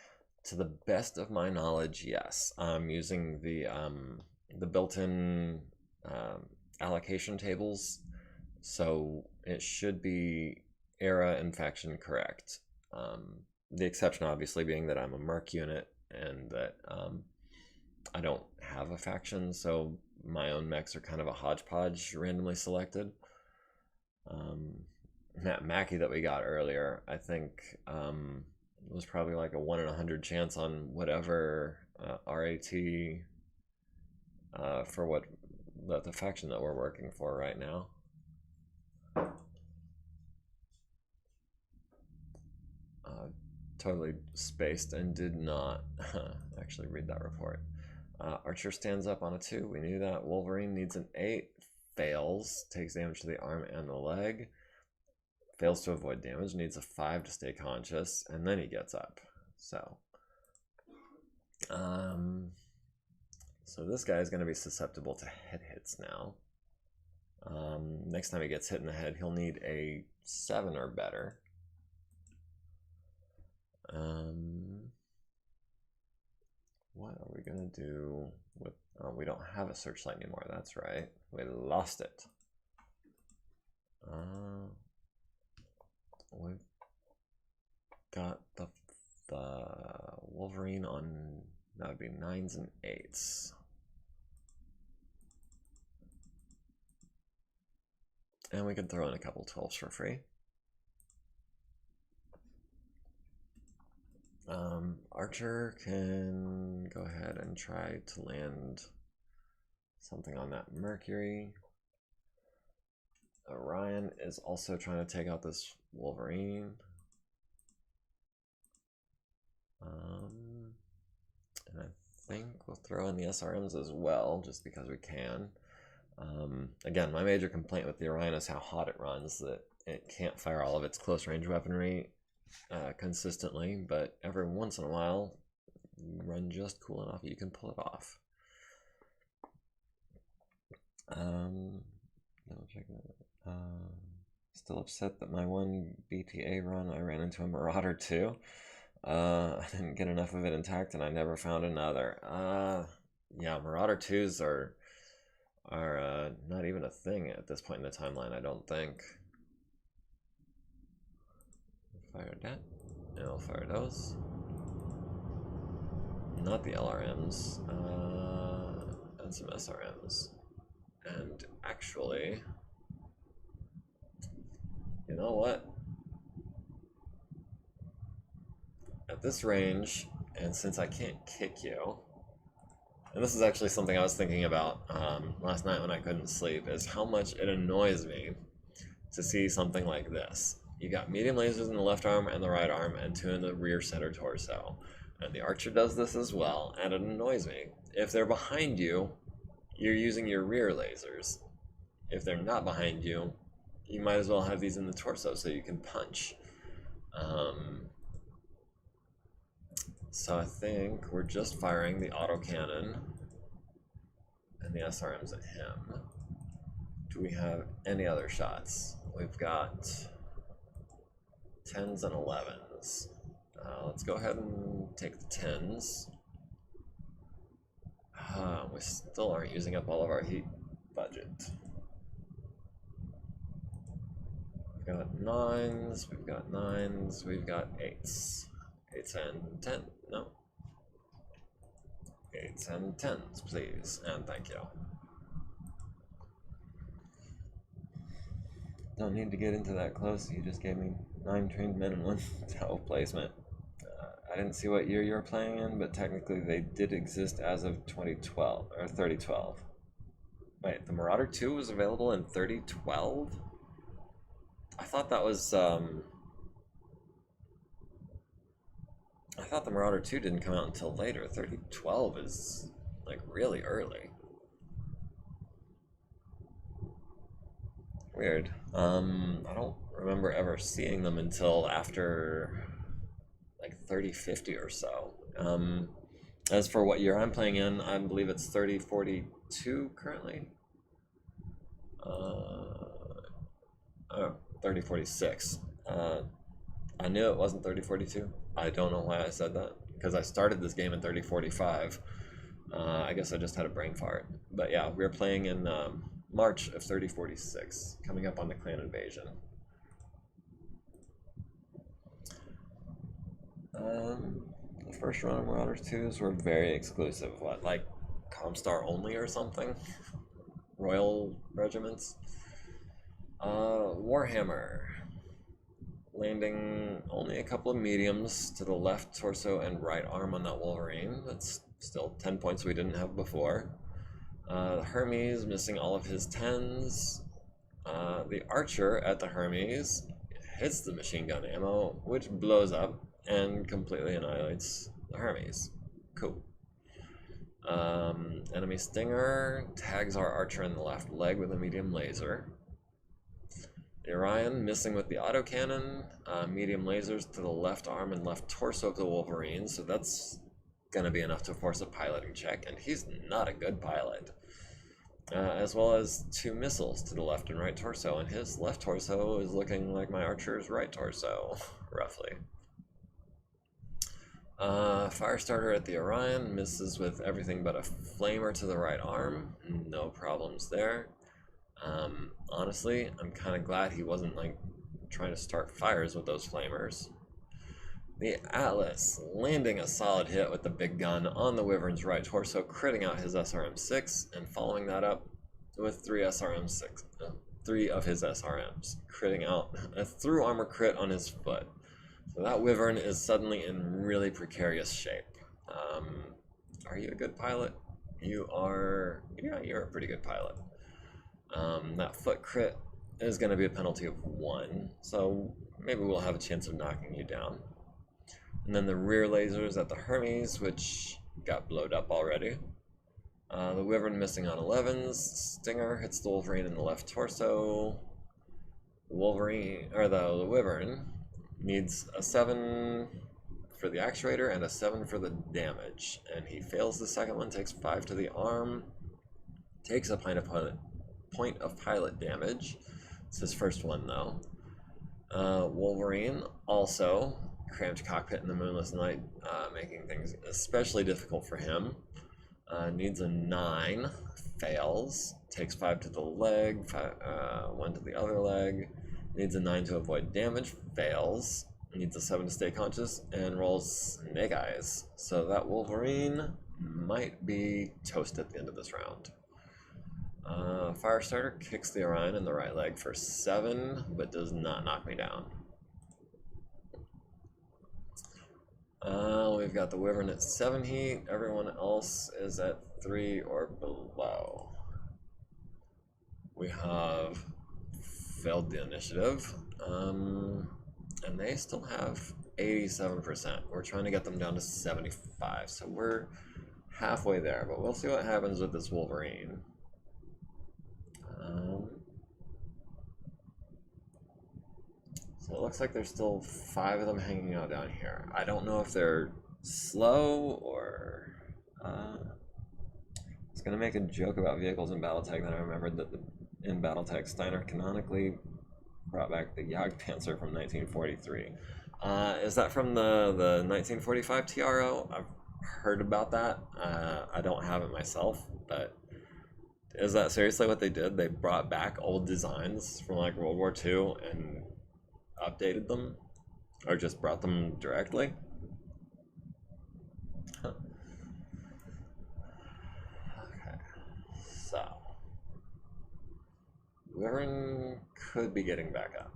To the best of my knowledge, yes. I'm using the built-in allocation tables, so it should be era and faction correct. The exception obviously being that I'm a merc unit and that I don't have a faction, so my own mechs are kind of a hodgepodge randomly selected. That Mackie that we got earlier, I think was probably like a 1 in 100 chance on whatever RAT for what the faction that we're working for right now. Totally spaced and did not actually read that report. Archer stands up on a 2. We knew that. Wolverine needs an 8. Fails. Takes damage to the arm and the leg. Fails to avoid damage. Needs a 5 to stay conscious. And then he gets up. So this guy is going to be susceptible to head hits now. Next time he gets hit in the head, he'll need a 7 or better. What are we gonna do with? Oh, we don't have a searchlight anymore. That's right. We lost it. We've got the Wolverine on. That would be 9s and 8s. And we could throw in a couple 12s for free. Archer can go ahead and try to land something on that Mercury. Orion is also trying to take out this Wolverine. And I think we'll throw in the SRMs as well, just because we can. Again, my major complaint with the Orion is how hot it runs, that it can't fire all of its close range weaponry consistently, but every once in a while you run just cool enough you can pull it off. Still upset that my one BTA run I ran into a Marauder too. I didn't get enough of it intact and I never found another. Yeah, Marauder 2s are not even a thing at this point in the timeline, I don't think. Fire that, and I'll fire those. Not the LRMs, and some SRMs. And actually, you know what? At this range, and since I can't kick you, and this is actually something I was thinking about last night when I couldn't sleep, is how much it annoys me to see something like this. You got medium lasers in the left arm and the right arm, and 2 in the rear center torso. And the Archer does this as well, and it annoys me. If they're behind you, you're using your rear lasers. If they're not behind you, you might as well have these in the torso so you can punch. So I think we're just firing the autocannon and the SRMs at him. Do we have any other shots? We've got 10s and 11s. Let's go ahead and take the 10s. We still aren't using up all of our heat budget. We've got 9s, we've got 9s, we've got 8s. 8s and 10, no. 8s and 10s, please, and thank you. Don't need to get into that close. You just gave me 9 trained men and 1 tower placement. I didn't see what year you were playing in, but technically they did exist as of 2012 or 3012. Wait, the Marauder 2 was available in 3012? I thought that was I thought the Marauder 2 didn't come out until later. 3012 is like really early. Weird. I don't remember ever seeing them until after like 3050 or so. As for what year I'm playing in, I believe it's 3042 currently. Oh, 3046. I knew it wasn't 3042. I don't know why I said that, because I started this game in 3045. I guess I just had a brain fart. But yeah, we're playing in March of 3046, coming up on the clan invasion. The first run of Marauders 2s were very exclusive. What, like Comstar only or something? Royal regiments? Warhammer. Landing only a couple of mediums to the left torso and right arm on that Wolverine. That's still 10 points we didn't have before. The Hermes missing all of his 10s. The Archer at the Hermes hits the machine gun ammo, which blows up and completely annihilates the Hermes. Cool. Enemy Stinger tags our Archer in the left leg with a medium laser. The Orion missing with the autocannon, medium lasers to the left arm and left torso of the Wolverine, so that's gonna be enough to force a piloting check, and he's not a good pilot. As well as 2 missiles to the left and right torso, and his left torso is looking like my Archer's right torso, roughly. Firestarter at the Orion misses with everything but a flamer to the right arm. No problems there. Honestly, I'm kind of glad he wasn't like trying to start fires with those flamers. The Atlas landing a solid hit with the big gun on the Wyvern's right torso, critting out his SRM-6, and following that up with 3 of his SRMs, critting out a through armor crit on his foot. So that Wyvern is suddenly in really precarious shape. Are you a good pilot? You are. Yeah, you're a pretty good pilot. That foot crit is going to be a penalty of 1, so maybe we'll have a chance of knocking you down. And then the rear lasers at the Hermes, which got blowed up already. The Wyvern missing on 11s. Stinger hits the Wolverine in the left torso. The Wyvern needs a 7 for the actuator and a 7 for the damage, and he fails the second one, takes 5 to the arm, takes a point of pilot damage. It's his first one though. Wolverine also cramped cockpit in the moonless night, making things especially difficult for him. Needs a 9, fails, takes 5 to the leg, 1 to the other leg, needs a 9 to avoid damage, fails, needs a 7 to stay conscious, and rolls Snake Eyes. So that Wolverine might be toast at the end of this round. Firestarter kicks the Orion in the right leg for 7, but does not knock me down. We've got the Wyvern at 7 heat. Everyone else is at 3 or below. We have failed the initiative, and they still have 87%. We're trying to get them down to 75, so we're halfway there, but we'll see what happens with this Wolverine. So it looks like there's still 5 of them hanging out down here. I don't know if they're slow or... I was going to make a joke about vehicles in Battletech, then I remembered that in Battletech, Steiner canonically brought back the Jagdpanzer from 1943. Is that from the 1945 TRO? I've heard about that. I don't have it myself, but is that seriously what they did? They brought back old designs from like World War II and updated them, or just brought them directly? Huh. Okay, so Wyvern could be getting back up.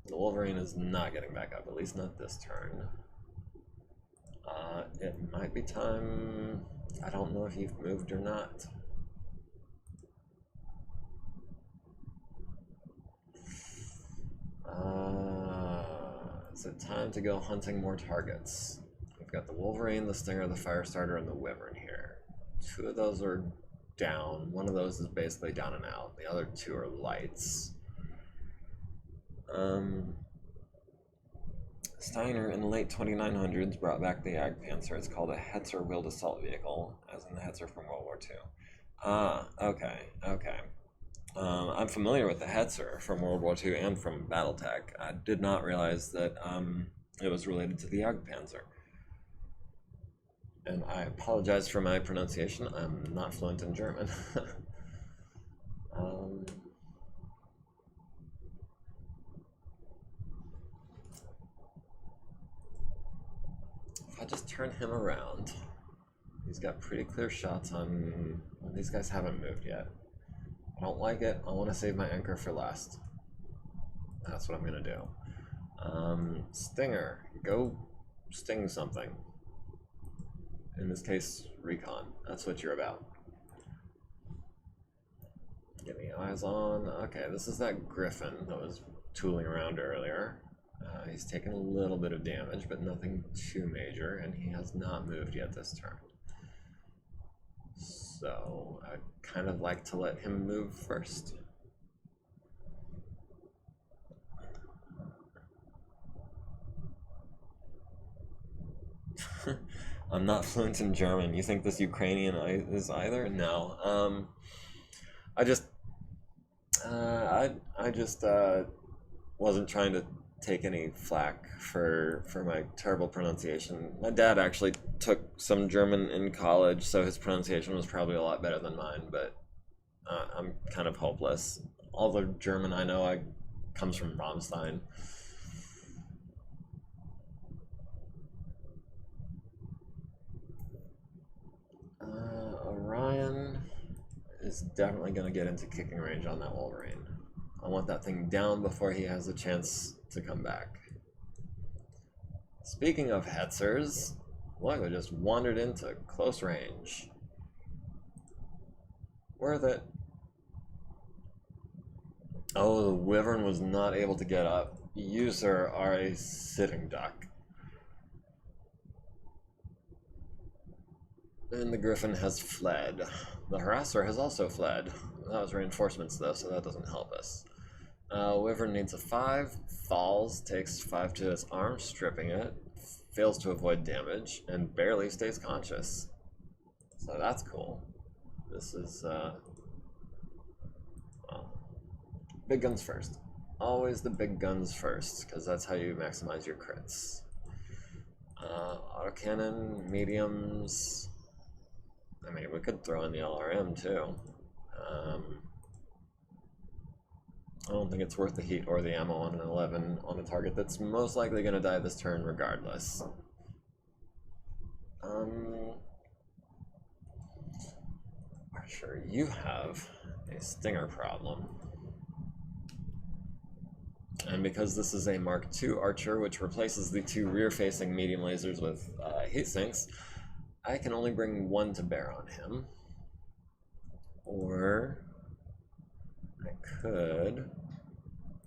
The Wolverine is not getting back up, at least not this turn. It might be time. I don't know if you've moved or not. Is it time to go hunting more targets? We've got the Wolverine, the Stinger, the Firestarter, and the Wyvern here. 2 of those are down. 1 of those is basically down and out. The other 2 are lights. Steiner in the late 2900s brought back the Jagdpanzer. It's called a Hetzer wheeled assault vehicle, as in the Hetzer from World War II. Ah, okay. I'm familiar with the Hetzer from World War II and from Battletech. I did not realize that it was related to the Jagdpanzer. And I apologize for my pronunciation. I'm not fluent in German. If I just turn him around, he's got pretty clear shots on... Well, these guys haven't moved yet. I don't like it. I want to save my anchor for last. That's what I'm going to do. Stinger, go sting something. In this case, recon. That's what you're about. Get me eyes on. Okay, this is that Griffin that was tooling around earlier. He's taken a little bit of damage, but nothing too major, and he has not moved yet this turn. So I'd kind of like to let him move first. I'm not fluent in German. You think this Ukrainian is either? No. I just wasn't trying to take any flack for my terrible pronunciation. My dad actually took some German in college, so his pronunciation was probably a lot better than mine, but I'm kind of hopeless. All the German I know comes from Rammstein. Orion is definitely going to get into kicking range on that Wolverine. I want that thing down before he has a chance to come back. Speaking of Hetzers, look, I just wandered into close range. Worth it. Oh, the Wyvern was not able to get up. You, sir, are a sitting duck. And the Griffin has fled. The Harasser has also fled. That was reinforcements, though, so that doesn't help us. Wyvern needs a 5, falls, takes 5 to his arm, stripping it, fails to avoid damage, and barely stays conscious. So that's cool. This is, well, big guns first. Always the big guns first, because that's how you maximize your crits. Autocannon, mediums. I mean, we could throw in the LRM too. I don't think it's worth the heat or the ammo on an 11 on a target that's most likely going to die this turn regardless. I'm sure you have a Stinger problem. And because this is a Mark II Archer, which replaces the 2 rear-facing medium lasers with heat sinks, I can only bring 1 to bear on him. Or I could...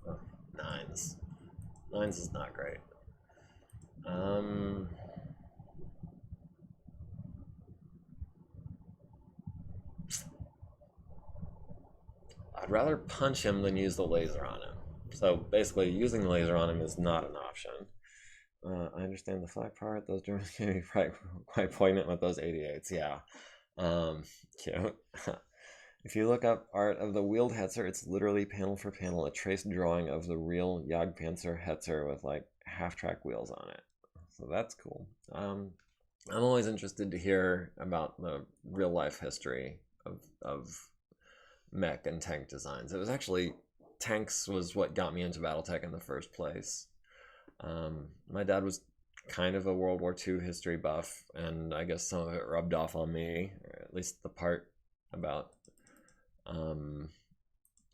Oh, 9s. 9s is not great. I'd rather punch him than use the laser on him. So basically, using the laser on him is not an option. I understand the flak part. Those Germans can be quite poignant with those 88s. Yeah. Cute. If you look up art of the wheeled Hetzer, it's literally panel for panel a traced drawing of the real Jagdpanzer Hetzer with like half-track wheels on it. So that's cool. I'm always interested to hear about the real-life history of mech and tank designs. It was actually tanks was what got me into Battletech in the first place. My dad was kind of a World War II history buff, and I guess some of it rubbed off on me, or at least the part about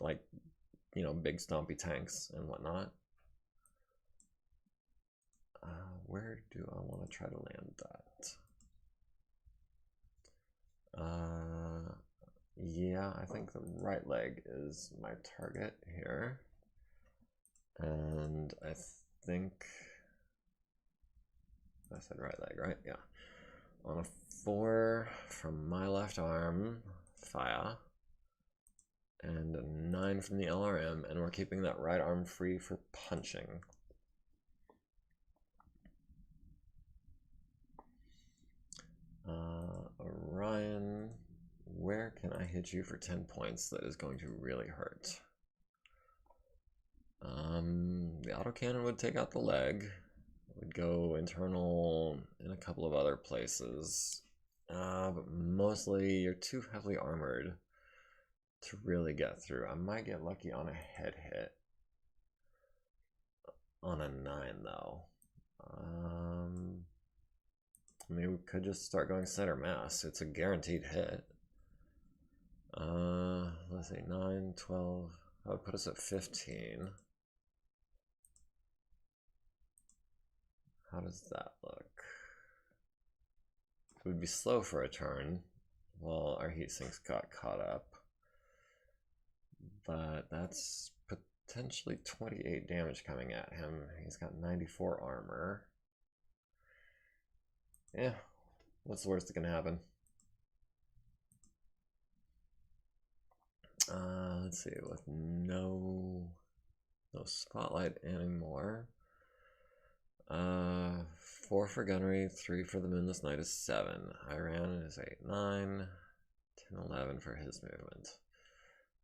like, you know, big stompy tanks and whatnot. Where do I want to try to land that? Yeah, I think the right leg is my target here. And I think I said right leg, right? Yeah. On a 4 from my left arm, fire. And a 9 from the LRM, and we're keeping that right arm free for punching. Orion, where can I hit you for 10 points that is going to really hurt? The autocannon would take out the leg. It would go internal in a couple of other places. But mostly you're too heavily armored to really get through. I might get lucky on a head hit. On a 9 though. I mean, we could just start going center mass. It's a guaranteed hit. Let's see, 9, 12. That would put us at 15. How does that look? It would be slow for a turn while our heat sinks got caught up. But that's potentially 28 damage coming at him. He's got 94 armor. Yeah, what's the worst that can happen? Let's see, with no spotlight anymore. 4 for gunnery, 3 for the moonless night is 7. Orion is 8, 9, 10, 11 for his movement.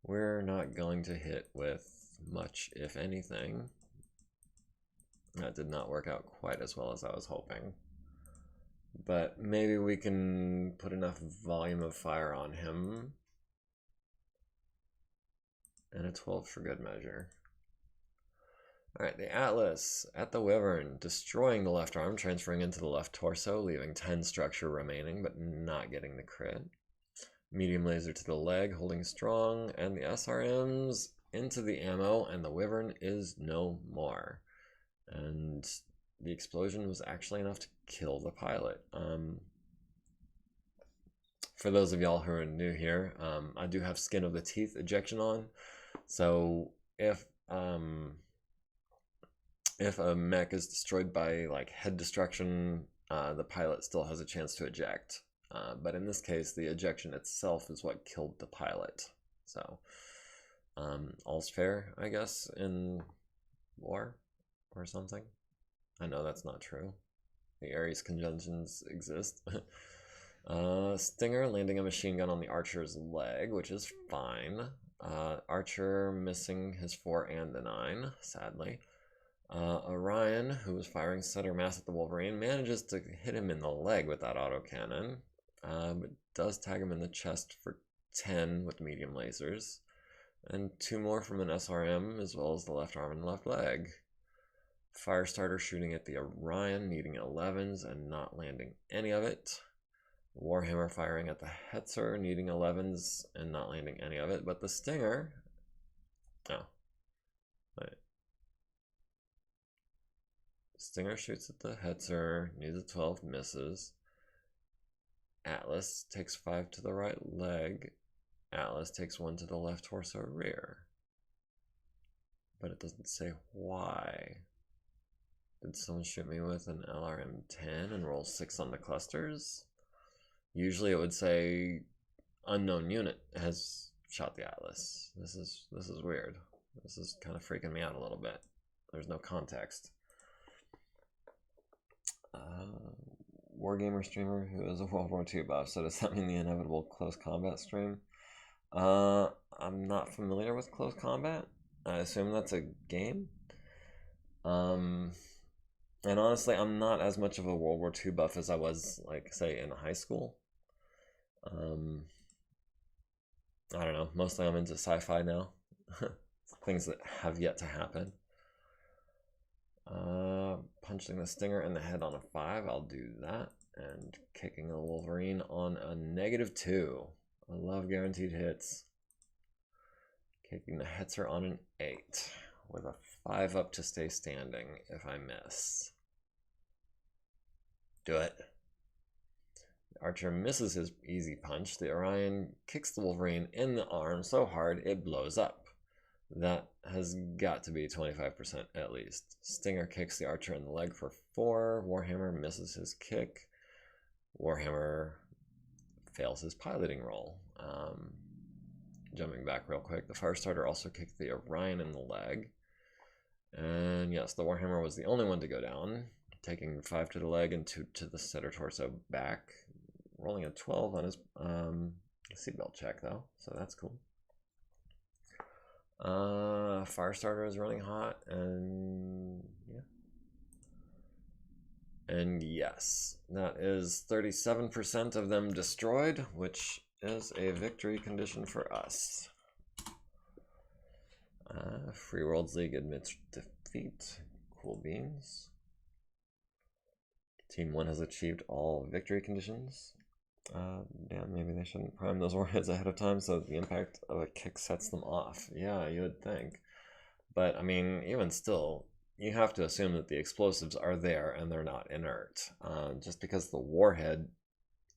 We're not going to hit with much, if anything. That did not work out quite as well as I was hoping. But maybe we can put enough volume of fire on him. And a 12 for good measure. Alright, the Atlas at the Wyvern, destroying the left arm, transferring into the left torso, leaving 10 structure remaining, but not getting the crit. Medium laser to the leg, holding strong, and the SRMs into the ammo, and the Wyvern is no more. And the explosion was actually enough to kill the pilot. For those of y'all who are new here, I do have skin of the teeth ejection on. So if a mech is destroyed by like head destruction, the pilot still has a chance to eject. But in this case, the ejection itself is what killed the pilot. So all's fair, I guess, in war or something. I know that's not true. The Ares conjunctions exist. Stinger landing a machine gun on the Archer's leg, which is fine. Archer missing his 4 and the 9, sadly. Orion, who was firing center mass at the Wolverine, manages to hit him in the leg with that autocannon, but does tag him in the chest for 10 with medium lasers, and 2 more from an SRM, as well as the left arm and left leg. Firestarter shooting at the Orion, needing 11s and not landing any of it. Warhammer firing at the Hetzer, needing 11s and not landing any of it. But the Stinger... Oh. Wait. Stinger shoots at the Hetzer, needs a 12, misses. Atlas takes 5 to the right leg. Atlas takes 1 to the left torso rear. But it doesn't say why. Did someone shoot me with an LRM-10 and roll 6 on the clusters? Usually it would say unknown unit has shot the Atlas. This is weird. This is kind of freaking me out a little bit. There's no context. Wargamer streamer who is a World War II buff, so does that mean the inevitable close combat stream? I'm not familiar with close combat. I assume that's a game. And honestly, I'm not as much of a World War II buff as I was, like, say, in high school. I don't know. Mostly I'm into sci-fi now. Things that have yet to happen. Punching the Stinger in the head on a 5, I'll do that. And kicking a Wolverine on a -2. I love guaranteed hits. Kicking the Hetzer on an 8 with a 5 up to stay standing if I miss. Do it. The Archer misses his easy punch. The Orion kicks the Wolverine in the arm so hard it blows up. That has got to be 25% at least. Stinger kicks the Archer in the leg for 4. Warhammer misses his kick. Warhammer fails his piloting roll. Jumping back real quick, the Firestarter also kicked the Orion in the leg. And yes, the Warhammer was the only one to go down, taking 5 to the leg and 2 to the center torso back. Rolling a 12 on his seatbelt check, though, so that's cool. Firestarter is running hot, and yeah. And yes, that is 37% of them destroyed, which is a victory condition for us. Free Worlds League admits defeat. Cool beans. Team 1 has achieved all victory conditions. Damn, maybe they shouldn't prime those warheads ahead of time so the impact of a kick sets them off. Yeah, you would think. But, I mean, even still, you have to assume that the explosives are there and they're not inert. Just because the warhead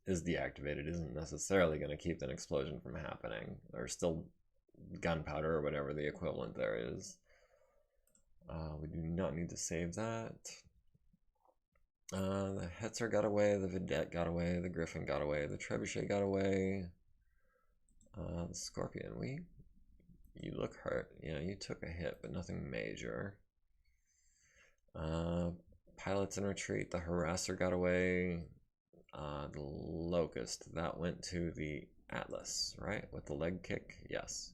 is deactivated isn't necessarily going to keep an explosion from happening. There's still gunpowder or whatever the equivalent there is. We do not need to save that. The Hetzer got away, the Vedette got away, the Griffin got away, the Trebuchet got away. The Scorpion, you look hurt. Yeah, you took a hit, but nothing major. Pilots in retreat, the Harasser got away. The Locust, that went to the Atlas, right? With the leg kick, yes.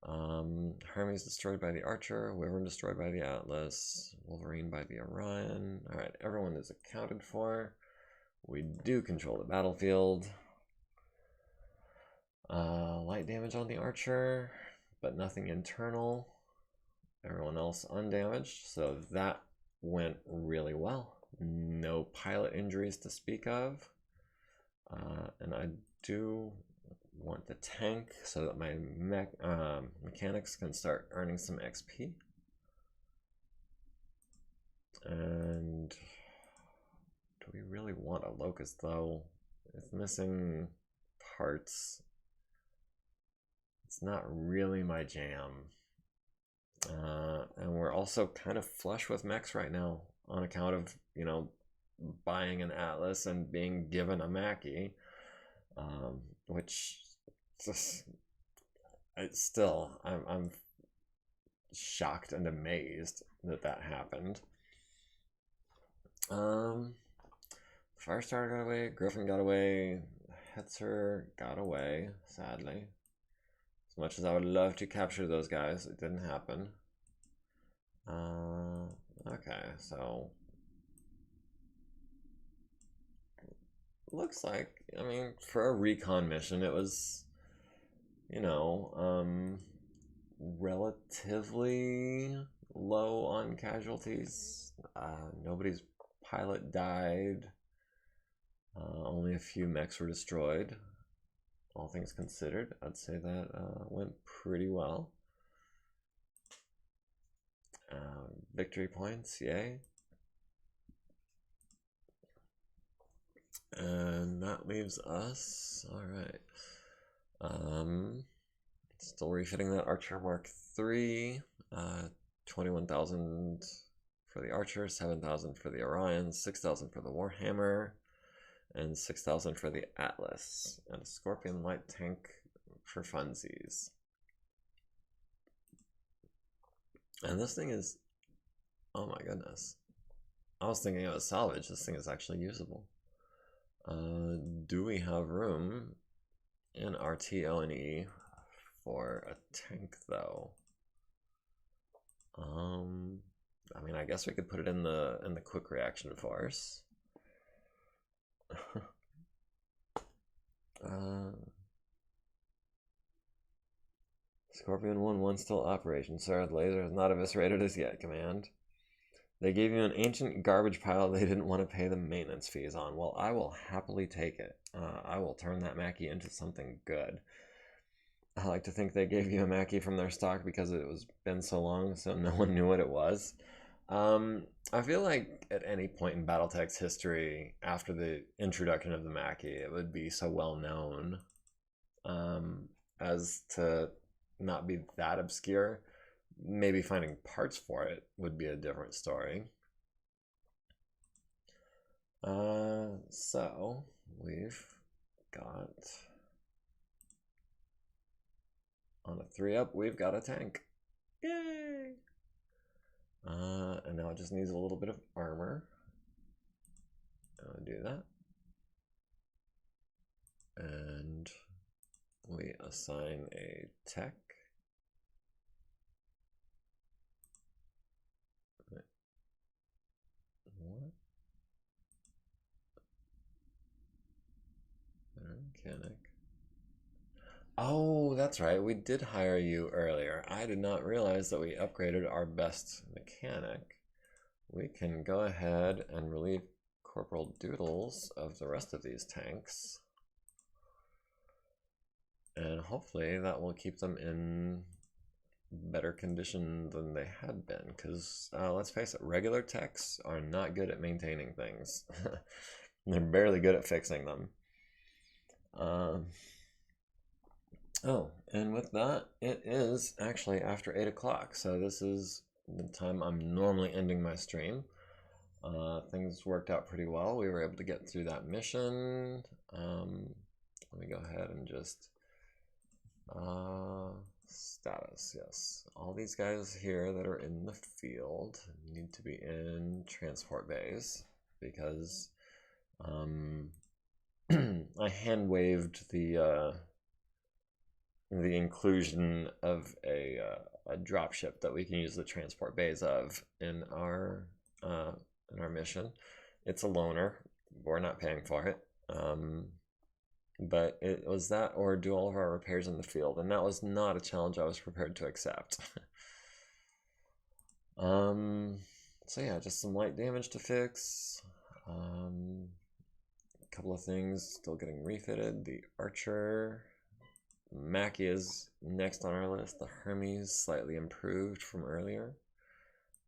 Hermes destroyed by the Archer, Wyvern destroyed by the Atlas, Wolverine by the Orion. Alright, everyone is accounted for. We do control the battlefield. Light damage on the Archer, but nothing internal. Everyone else undamaged, so that went really well. No pilot injuries to speak of. And I do want the tank so that my mechanics can start earning some XP. And do we really want a Locust though? It's missing parts. It's not really my jam. And we're also kind of flush with mechs right now on account of, you know, buying an Atlas and being given a Mackie, which just, I'm shocked and amazed that that happened. Firestarter got away, Griffin got away, Hetzer got away, sadly. As much as I would love to capture those guys, it didn't happen. Okay, so looks like, I mean, for a recon mission, it was, you know, relatively low on casualties. Nobody's pilot died. Only a few mechs were destroyed. All things considered, I'd say that went pretty well. Victory points, yay. And that leaves us, alright. Still refitting that Archer Mark III. 21,000 for the Archer, 7,000 for the Orion, 6,000 for the Warhammer, and 6,000 for the Atlas, and a Scorpion light tank for funsies. And this thing is, oh my goodness. I was thinking it was salvage. This thing is actually usable. Do we have room in RTO&E for a tank though? I mean, I guess we could put it in the quick reaction force. Scorpion 1-1 still operation, sir. The laser has not eviscerated as yet, command. They gave you an ancient garbage pile they didn't want to pay the maintenance fees on. Well, I will happily take it. I will turn that Mackie into something good. I like to think they gave you a Mackie from their stock because it was been so long, so no one knew what it was. I feel like at any point in BattleTech's history, after the introduction of the Mackie, it would be so well known as to not be that obscure. Maybe finding parts for it would be a different story. So we've got on a 3-up, we've got a tank. Yay! And now it just needs a little bit of armor. I'll do that. And we assign a tech. What? Mechanic. Oh, that's right. We did hire you earlier. I did not realize that we upgraded our best mechanic. We can go ahead and relieve Corporal Doodles of the rest of these tanks. And hopefully that will keep them in better condition than they had been. Because let's face it, regular techs are not good at maintaining things. They're barely good at fixing them. Oh, and with that, it is actually after 8 o'clock. So this is the time I'm normally ending my stream. Things worked out pretty well. We were able to get through that mission. Let me go ahead and just status. Yes, all these guys here that are in the field need to be in transport bays because I hand waved the inclusion of a dropship that we can use the transport bays of in our mission. It's a loaner. We're not paying for it. But it was that or do all of our repairs in the field, and that was not a challenge I was prepared to accept. So yeah, just some light damage to fix. A couple of things still getting refitted. The Archer. Mackie is next on our list. The Hermes slightly improved from earlier.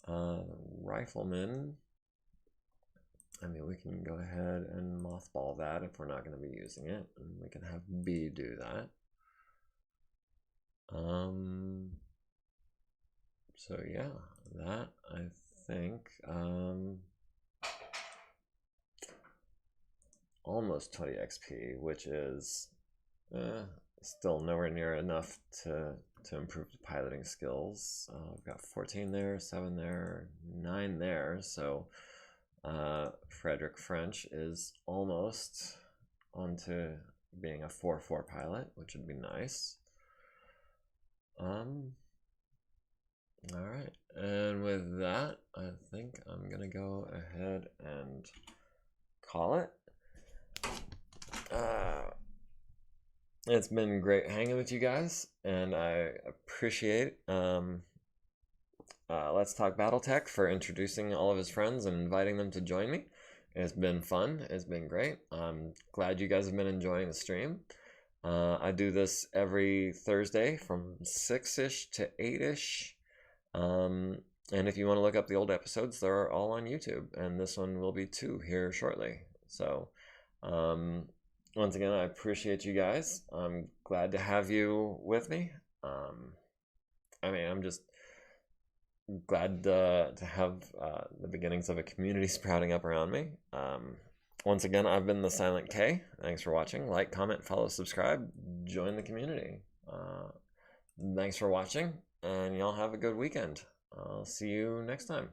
Rifleman. I mean, we can go ahead and mothball that if we're not going to be using it. And we can have B do that. So yeah, that I think almost 20 XP, which is still nowhere near enough to improve the piloting skills. We've got 14 there, 7 there, 9 there. So Frederick French is almost onto being a 4-4 pilot, which would be nice. All right, and with that, I think I'm gonna go ahead and call it. It's been great hanging with you guys, and I appreciate Let's Talk BattleTech for introducing all of his friends and inviting them to join me. It's been fun. It's been great. I'm glad you guys have been enjoying the stream. I do this every Thursday from 6-ish to 8-ish. And if you want to look up the old episodes, they're all on YouTube. And this one will be too here shortly. So once again, I appreciate you guys. I'm glad to have you with me. I mean, I'm just glad to have the beginnings of a community sprouting up around me. Once again, I've been the Silent K. Thanks for watching. Like, comment, follow, subscribe, join the community. Thanks for watching, and y'all have a good weekend. I'll see you next time.